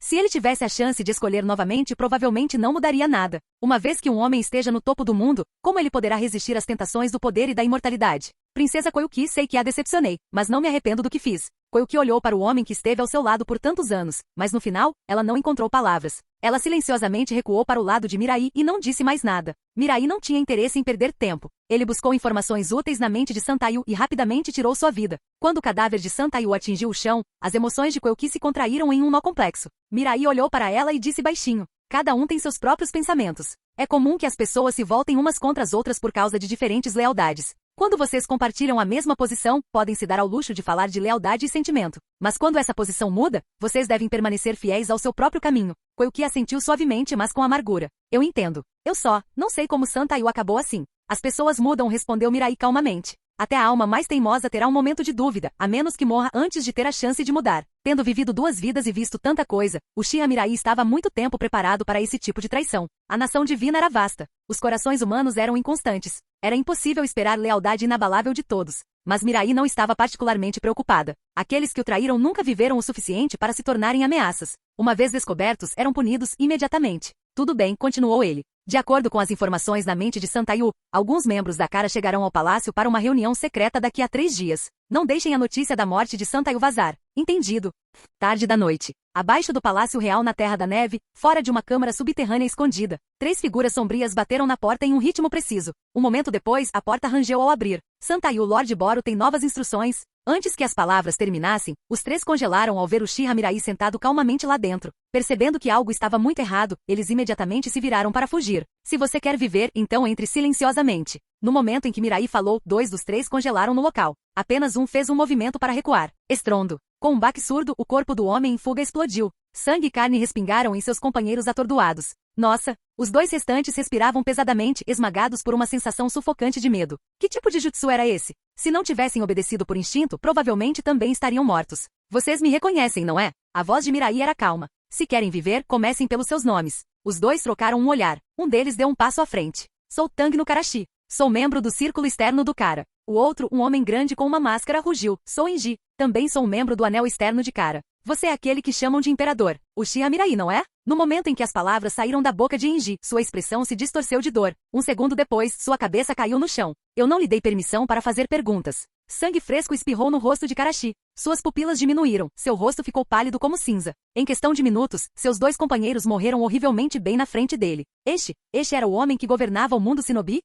Se ele tivesse a chance de escolher novamente, provavelmente não mudaria nada. Uma vez que um homem esteja no topo do mundo, como ele poderá resistir às tentações do poder e da imortalidade? Princesa Koyuki, sei que a decepcionei, mas não me arrependo do que fiz. Koyuki olhou para o homem que esteve ao seu lado por tantos anos, mas no final, ela não encontrou palavras. Ela silenciosamente recuou para o lado de Mirai e não disse mais nada. Mirai não tinha interesse em perder tempo. Ele buscou informações úteis na mente de Santayu e rapidamente tirou sua vida. Quando o cadáver de Santayu atingiu o chão, as emoções de Koyuki se contraíram em um nó complexo. Mirai olhou para ela e disse baixinho. Cada um tem seus próprios pensamentos. É comum que as pessoas se voltem umas contra as outras por causa de diferentes lealdades. Quando vocês compartilham a mesma posição, podem se dar ao luxo de falar de lealdade e sentimento. Mas quando essa posição muda, vocês devem permanecer fiéis ao seu próprio caminho. Koyuki assentiu suavemente, mas com amargura. Eu entendo. Eu só, não sei como Santayu acabou assim. As pessoas mudam, respondeu Mirai calmamente. Até a alma mais teimosa terá um momento de dúvida, a menos que morra antes de ter a chance de mudar. Tendo vivido 2 vidas e visto tanta coisa, Uchiha Mirai estava há muito tempo preparado para esse tipo de traição. A nação divina era vasta. Os corações humanos eram inconstantes. Era impossível esperar lealdade inabalável de todos. Mas Mirai não estava particularmente preocupada. Aqueles que o traíram nunca viveram o suficiente para se tornarem ameaças. Uma vez descobertos, eram punidos imediatamente. Tudo bem, continuou ele. De acordo com as informações na mente de Santayu, alguns membros da Kara chegarão ao palácio para uma reunião secreta daqui a 3 dias. Não deixem a notícia da morte de Santayu vazar. Entendido. Tarde da noite. Abaixo do Palácio Real na Terra da Neve, fora de uma câmara subterrânea escondida, 3 figuras sombrias bateram na porta em um ritmo preciso. Um momento depois, a porta rangeu ao abrir. Santayu, Lord Boro tem novas instruções. Antes que as palavras terminassem, os 3 congelaram ao ver Uchiha Mirai sentado calmamente lá dentro. Percebendo que algo estava muito errado, eles imediatamente se viraram para fugir. Se você quer viver, então entre silenciosamente. No momento em que Mirai falou, 2 dos 3 congelaram no local. Apenas um fez um movimento para recuar. Estrondo. Com um baque surdo, o corpo do homem em fuga explodiu. Sangue e carne respingaram em seus companheiros atordoados. Nossa! Os dois restantes respiravam pesadamente, esmagados por uma sensação sufocante de medo. Que tipo de jutsu era esse? Se não tivessem obedecido por instinto, provavelmente também estariam mortos. Vocês me reconhecem, não é? A voz de Mirai era calma. Se querem viver, comecem pelos seus nomes. Os dois trocaram um olhar. Um deles deu um passo à frente. Sou Tang no Karashi. Sou membro do círculo externo do Kara. O outro, um homem grande com uma máscara, rugiu. Sou Enji. Também sou um membro do anel externo de Kara. Você é aquele que chamam de imperador. Uchiha Mirai, não é? No momento em que as palavras saíram da boca de Enji, sua expressão se distorceu de dor. Um segundo depois, sua cabeça caiu no chão. Eu não lhe dei permissão para fazer perguntas. Sangue fresco espirrou no rosto de Karashi. Suas pupilas diminuíram, seu rosto ficou pálido como cinza. Em questão de minutos, seus dois companheiros morreram horrivelmente bem na frente dele. Este era o homem que governava o mundo Shinobi?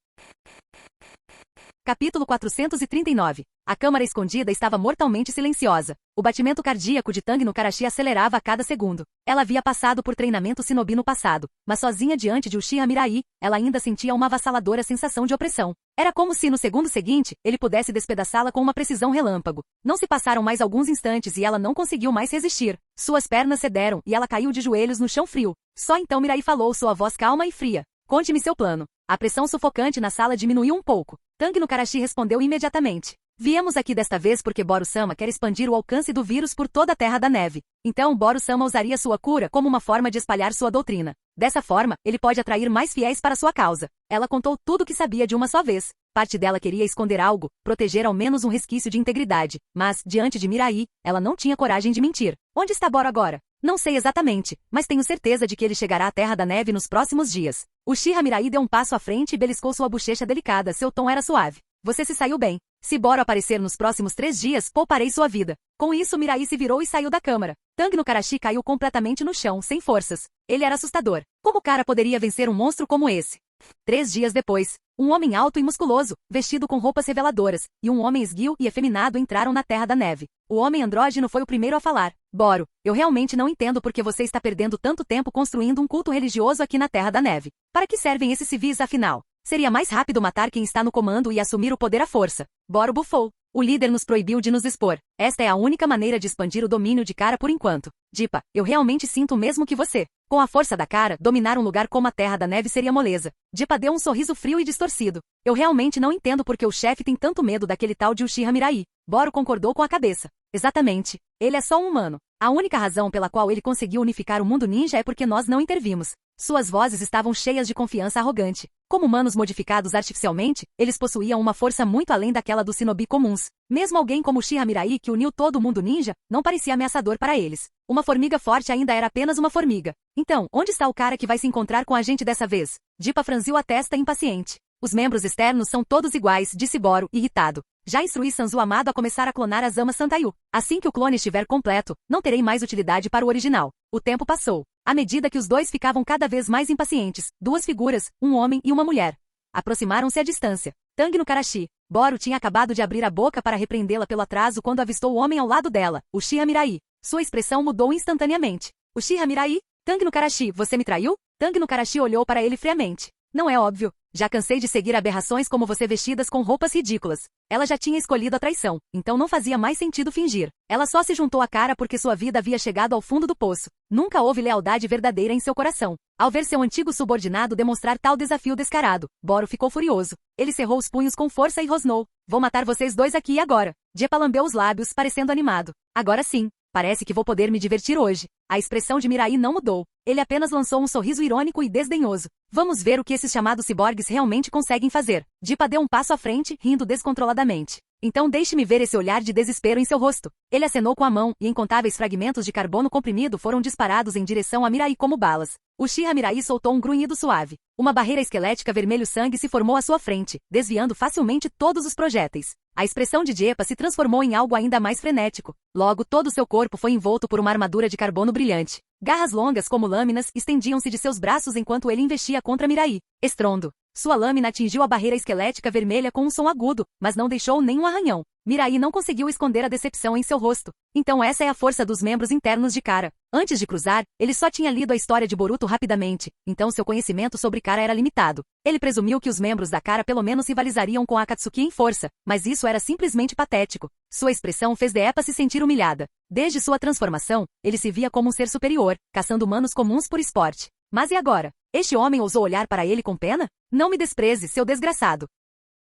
Capítulo 439. A câmara escondida estava mortalmente silenciosa. O batimento cardíaco de Tang no Karashi acelerava a cada segundo. Ela havia passado por treinamento shinobi no passado, mas sozinha diante de Uchiha Mirai, ela ainda sentia uma avassaladora sensação de opressão. Era como se no segundo seguinte, ele pudesse despedaçá-la com uma precisão relâmpago. Não se passaram mais alguns instantes e ela não conseguiu mais resistir. Suas pernas cederam e ela caiu de joelhos no chão frio. Só então Mirai falou, sua voz calma e fria. Conte-me seu plano. A pressão sufocante na sala diminuiu um pouco. Tang no Karashi respondeu imediatamente. Viemos aqui desta vez porque Boru-sama quer expandir o alcance do vírus por toda a Terra da Neve. Então Boru-sama usaria sua cura como uma forma de espalhar sua doutrina. Dessa forma, ele pode atrair mais fiéis para sua causa. Ela contou tudo o que sabia de uma só vez. Parte dela queria esconder algo, proteger ao menos um resquício de integridade. Mas, diante de Mirai, ela não tinha coragem de mentir. Onde está Boru agora? Não sei exatamente, mas tenho certeza de que ele chegará à Terra da Neve nos próximos dias. Uchiha Mirai deu um passo à frente e beliscou sua bochecha delicada, seu tom era suave. Você se saiu bem. Se Boru aparecer nos próximos 3 dias, pouparei sua vida. Com isso Mirai se virou e saiu da câmara. Tang no Karashi caiu completamente no chão, sem forças. Ele era assustador. Como o cara poderia vencer um monstro como esse? 3 dias depois, um homem alto e musculoso, vestido com roupas reveladoras, e um homem esguio e efeminado entraram na Terra da Neve. O homem andrógeno foi o primeiro a falar. Boru, eu realmente não entendo por que você está perdendo tanto tempo construindo um culto religioso aqui na Terra da Neve. Para que servem esses civis afinal? Seria mais rápido matar quem está no comando e assumir o poder à força. Boru bufou. O líder nos proibiu de nos expor. Esta é a única maneira de expandir o domínio de Kara por enquanto. Dipa, eu realmente sinto o mesmo que você. Com a força da Kara, dominar um lugar como a Terra da Neve seria moleza. Dipa deu um sorriso frio e distorcido. Eu realmente não entendo por que o chefe tem tanto medo daquele tal de Uchiha Mirai. Boru concordou com a cabeça. Exatamente. Ele é só um humano. A única razão pela qual ele conseguiu unificar o mundo ninja é porque nós não intervimos. Suas vozes estavam cheias de confiança arrogante. Como humanos modificados artificialmente, eles possuíam uma força muito além daquela dos shinobi comuns. Mesmo alguém como Uchiha Mirai, que uniu todo o mundo ninja, não parecia ameaçador para eles. Uma formiga forte ainda era apenas uma formiga. Então, onde está o cara que vai se encontrar com a gente dessa vez? Dipa franziu a testa impaciente. Os membros externos são todos iguais, disse Boru, irritado. Já instruí Sanzu Amado a começar a clonar as amas Santayu. Assim que o clone estiver completo, não terei mais utilidade para o original. O tempo passou. À medida que os dois ficavam cada vez mais impacientes, 2 figuras, um homem e uma mulher, aproximaram-se à distância. Tang no Karashi. Boru tinha acabado de abrir a boca para repreendê-la pelo atraso quando avistou o homem ao lado dela, Uchiha Mirai. Sua expressão mudou instantaneamente. Uchiha Mirai? Tang no Karashi, você me traiu? Tang no Karashi olhou para ele friamente. Não é óbvio. Já cansei de seguir aberrações como você vestidas com roupas ridículas. Ela já tinha escolhido a traição, então não fazia mais sentido fingir. Ela só se juntou à Kara porque sua vida havia chegado ao fundo do poço. Nunca houve lealdade verdadeira em seu coração. Ao ver seu antigo subordinado demonstrar tal desafio descarado, Boru ficou furioso. Ele cerrou os punhos com força e rosnou. Vou matar vocês dois aqui e agora. Jepa lambeu os lábios, parecendo animado. Agora sim. Parece que vou poder me divertir hoje. A expressão de Mirai não mudou. Ele apenas lançou um sorriso irônico e desdenhoso. Vamos ver o que esses chamados ciborgues realmente conseguem fazer. Dipa deu um passo à frente, rindo descontroladamente. Então deixe-me ver esse olhar de desespero em seu rosto. Ele acenou com a mão, e incontáveis fragmentos de carbono comprimido foram disparados em direção a Mirai como balas. Uchiha Mirai soltou um grunhido suave. Uma barreira esquelética vermelho-sangue se formou à sua frente, desviando facilmente todos os projéteis. A expressão de Jepa se transformou em algo ainda mais frenético. Logo, todo seu corpo foi envolto por uma armadura de carbono brilhante. Garras longas como lâminas estendiam-se de seus braços enquanto ele investia contra Mirai. Estrondo. Sua lâmina atingiu a barreira esquelética vermelha com um som agudo, mas não deixou nenhum arranhão. Mirai não conseguiu esconder a decepção em seu rosto. Então essa é a força dos membros internos de Kara. Antes de cruzar, ele só tinha lido a história de Boruto rapidamente, então seu conhecimento sobre Kara era limitado. Ele presumiu que os membros da Kara pelo menos rivalizariam com a Akatsuki em força, mas isso era simplesmente patético. Sua expressão fez Deepa se sentir humilhada. Desde sua transformação, ele se via como um ser superior, caçando humanos comuns por esporte. Mas e agora? Este homem ousou olhar para ele com pena? Não me despreze, seu desgraçado.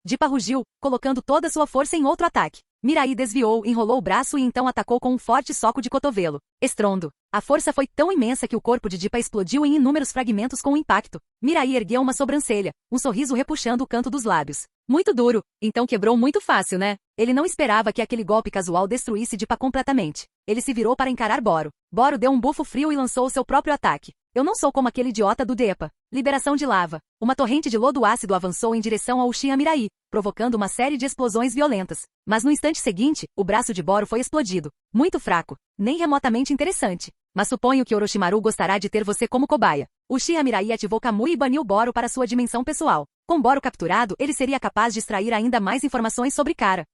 Deepa rugiu, colocando toda sua força em outro ataque. Mirai desviou, enrolou o braço e então atacou com um forte soco de cotovelo. Estrondo. A força foi tão imensa que o corpo de Deepa explodiu em inúmeros fragmentos com o impacto. Mirai ergueu uma sobrancelha, um sorriso repuxando o canto dos lábios. Muito duro, então quebrou muito fácil, né? Ele não esperava que aquele golpe casual destruísse Deepa completamente. Ele se virou para encarar Boro. Boro deu um bufo frio e lançou seu próprio ataque. Eu não sou como aquele idiota do Deepa. Liberação de lava. Uma torrente de lodo ácido avançou em direção ao Uchiha Mirai, provocando uma série de explosões violentas. Mas no instante seguinte, o braço de Boro foi explodido. Muito fraco. Nem remotamente interessante. Mas suponho que Orochimaru gostará de ter você como cobaia. Uchiha Mirai ativou Kamui e baniu Boro para sua dimensão pessoal. Com Boro capturado, ele seria capaz de extrair ainda mais informações sobre Kara.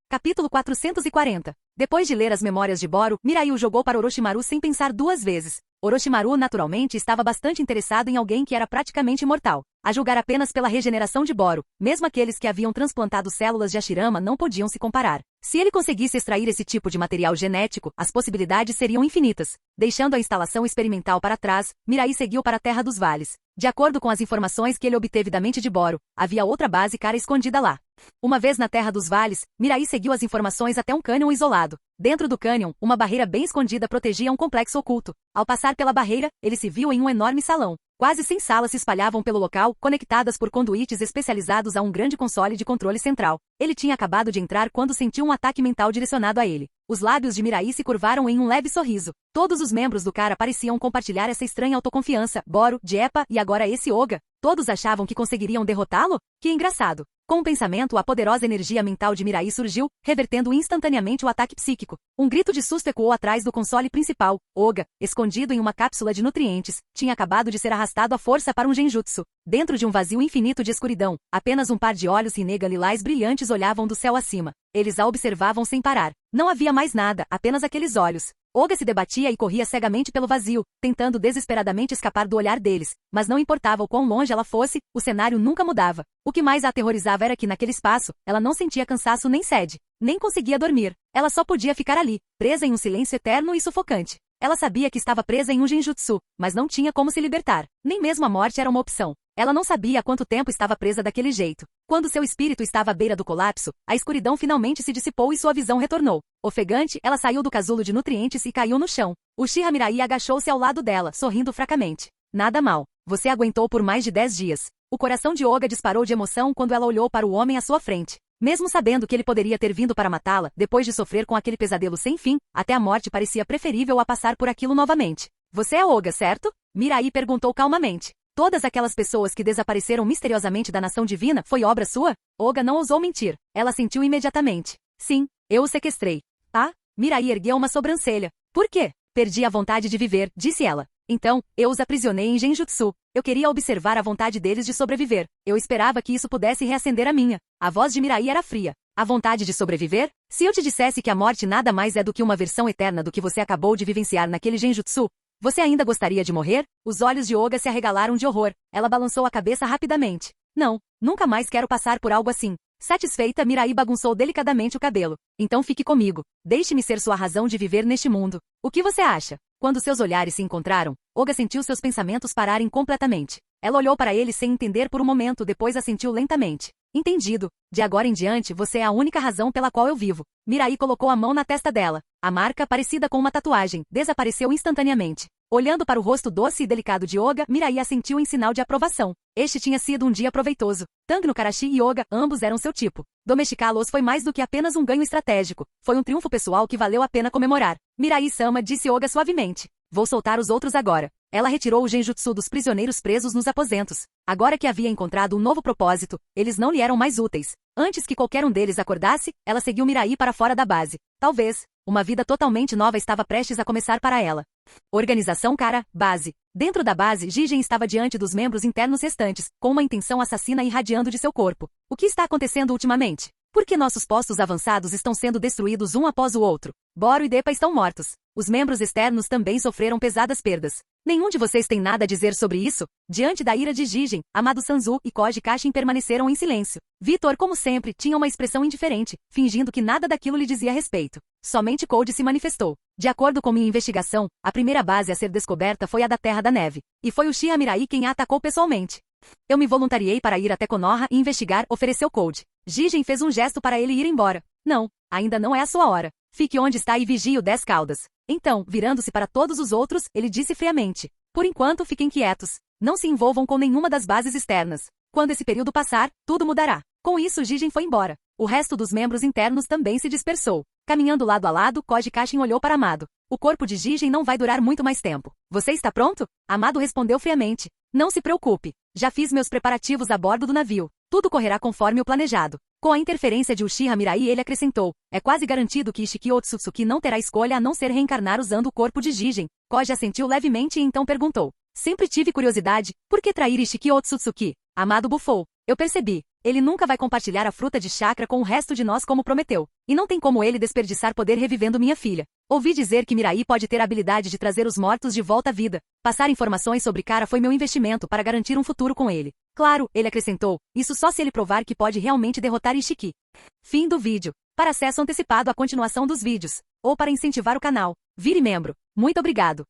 Capítulo 440. Depois de ler as memórias de Boro, Mirai o jogou para Orochimaru sem pensar duas vezes. Orochimaru naturalmente estava bastante interessado em alguém que era praticamente imortal. A julgar apenas pela regeneração de Boro, mesmo aqueles que haviam transplantado células de Hashirama não podiam se comparar. Se ele conseguisse extrair esse tipo de material genético, as possibilidades seriam infinitas. Deixando a instalação experimental para trás, Mirai seguiu para a Terra dos Vales. De acordo com as informações que ele obteve da mente de Boro, havia outra base Kara escondida lá. Uma vez na Terra dos Vales, Mirai seguiu as informações até um cânion isolado. Dentro do cânion, uma barreira bem escondida protegia um complexo oculto. Ao passar pela barreira, ele se viu em um enorme salão. Quase 100 salas se espalhavam pelo local, conectadas por conduítes especializados a um grande console de controle central. Ele tinha acabado de entrar quando sentiu um ataque mental direcionado a ele. Os lábios de Mirai se curvaram em um leve sorriso. Todos os membros do Kara pareciam compartilhar essa estranha autoconfiança. Boro, Deepa e agora esse Oga. Todos achavam que conseguiriam derrotá-lo? Que engraçado. Com o pensamento, a poderosa energia mental de Mirai surgiu, revertendo instantaneamente o ataque psíquico. Um grito de susto ecoou atrás do console principal. Oga, escondido em uma cápsula de nutrientes, tinha acabado de ser arrastado à força para um genjutsu. Dentro de um vazio infinito de escuridão, apenas um par de olhos Rinnegan lilás brilhantes olhavam do céu acima. Eles a observavam sem parar. Não havia mais nada, apenas aqueles olhos. Oga se debatia e corria cegamente pelo vazio, tentando desesperadamente escapar do olhar deles. Mas não importava o quão longe ela fosse, o cenário nunca mudava. O que mais a aterrorizava era que naquele espaço, ela não sentia cansaço nem sede. Nem conseguia dormir. Ela só podia ficar ali, presa em um silêncio eterno e sufocante. Ela sabia que estava presa em um genjutsu, mas não tinha como se libertar. Nem mesmo a morte era uma opção. Ela não sabia há quanto tempo estava presa daquele jeito. Quando seu espírito estava à beira do colapso, a escuridão finalmente se dissipou e sua visão retornou. Ofegante, ela saiu do casulo de nutrientes e caiu no chão. Uchiha Mirai agachou-se ao lado dela, sorrindo fracamente. Nada mal. Você aguentou por mais de 10 dias. O coração de Oga disparou de emoção quando ela olhou para o homem à sua frente. Mesmo sabendo que ele poderia ter vindo para matá-la, depois de sofrer com aquele pesadelo sem fim, até a morte parecia preferível a passar por aquilo novamente. Você é Oga, certo? Mirai perguntou calmamente. Todas aquelas pessoas que desapareceram misteriosamente da nação divina foi obra sua? Oga não ousou mentir. Ela sentiu imediatamente. Sim, eu o sequestrei. Ah? Mirai ergueu uma sobrancelha. Por quê? Perdi a vontade de viver, disse ela. Então, eu os aprisionei em Genjutsu. Eu queria observar a vontade deles de sobreviver. Eu esperava que isso pudesse reacender a minha. A voz de Mirai era fria. A vontade de sobreviver? Se eu te dissesse que a morte nada mais é do que uma versão eterna do que você acabou de vivenciar naquele Genjutsu, você ainda gostaria de morrer? Os olhos de Oga se arregalaram de horror. Ela balançou a cabeça rapidamente. Não, nunca mais quero passar por algo assim. Satisfeita, Mirai bagunçou delicadamente o cabelo. Então fique comigo. Deixe-me ser sua razão de viver neste mundo. O que você acha? Quando seus olhares se encontraram, Oga sentiu seus pensamentos pararem completamente. Ela olhou para ele sem entender por um momento, depois assentiu lentamente. Entendido. De agora em diante, você é a única razão pela qual eu vivo. Mirai colocou a mão na testa dela. A marca, parecida com uma tatuagem, desapareceu instantaneamente. Olhando para o rosto doce e delicado de Oga, Mirai assentiu em sinal de aprovação. Este tinha sido um dia proveitoso. Tang no Karashi e Oga, ambos eram seu tipo. Domesticá-los foi mais do que apenas um ganho estratégico. Foi um triunfo pessoal que valeu a pena comemorar. Mirai-sama, disse Oga suavemente. Vou soltar os outros agora. Ela retirou o genjutsu dos prisioneiros presos nos aposentos. Agora que havia encontrado um novo propósito, eles não lhe eram mais úteis. Antes que qualquer um deles acordasse, ela seguiu Mirai para fora da base. Talvez, Uma vida totalmente nova estava prestes a começar para ela. Organização Kara, base. Dentro da base, Jigen estava diante dos membros internos restantes, com uma intenção assassina irradiando de seu corpo. O que está acontecendo ultimamente? Por que nossos postos avançados estão sendo destruídos um após o outro? Boro e Depa estão mortos. Os membros externos também sofreram pesadas perdas. Nenhum de vocês tem nada a dizer sobre isso? Diante da ira de Jigen, Amado Sanzu e Koji Kashin permaneceram em silêncio. Vitor, como sempre, tinha uma expressão indiferente, fingindo que nada daquilo lhe dizia respeito. Somente Code se manifestou. De acordo com minha investigação, a primeira base a ser descoberta foi a da Terra da Neve. E foi Uchiha Mirai quem a atacou pessoalmente. Eu me voluntariei para ir até Konoha e investigar, ofereceu Code. Jigen fez um gesto para ele ir embora. Não, ainda não é a sua hora. Fique onde está e vigie o 10 Caudas. Então, virando-se para todos os outros, ele disse friamente. Por enquanto, fiquem quietos. Não se envolvam com nenhuma das bases externas. Quando esse período passar, tudo mudará. Com isso, Jigen foi embora. O resto dos membros internos também se dispersou. Caminhando lado a lado, Koji Kashin olhou para Amado. O corpo de Jigen não vai durar muito mais tempo. Você está pronto? Amado respondeu friamente. Não se preocupe. Já fiz meus preparativos a bordo do navio. Tudo correrá conforme o planejado. Com a interferência de Uchiha Mirai, ele acrescentou. É quase garantido que Ishiki Otsutsuki não terá escolha a não ser reencarnar usando o corpo de Jigen. Koji assentiu levemente e então perguntou. Sempre tive curiosidade. Por que trair Ishiki Otsutsuki? Amado bufou. Eu percebi. Ele nunca vai compartilhar a fruta de chakra com o resto de nós como prometeu. E não tem como ele desperdiçar poder revivendo minha filha. Ouvi dizer que Mirai pode ter a habilidade de trazer os mortos de volta à vida. Passar informações sobre Kara foi meu investimento para garantir um futuro com ele. Claro, ele acrescentou, isso só se ele provar que pode realmente derrotar Ishiki. Fim do vídeo. Para acesso antecipado à continuação dos vídeos, ou para incentivar o canal, vire membro. Muito obrigado.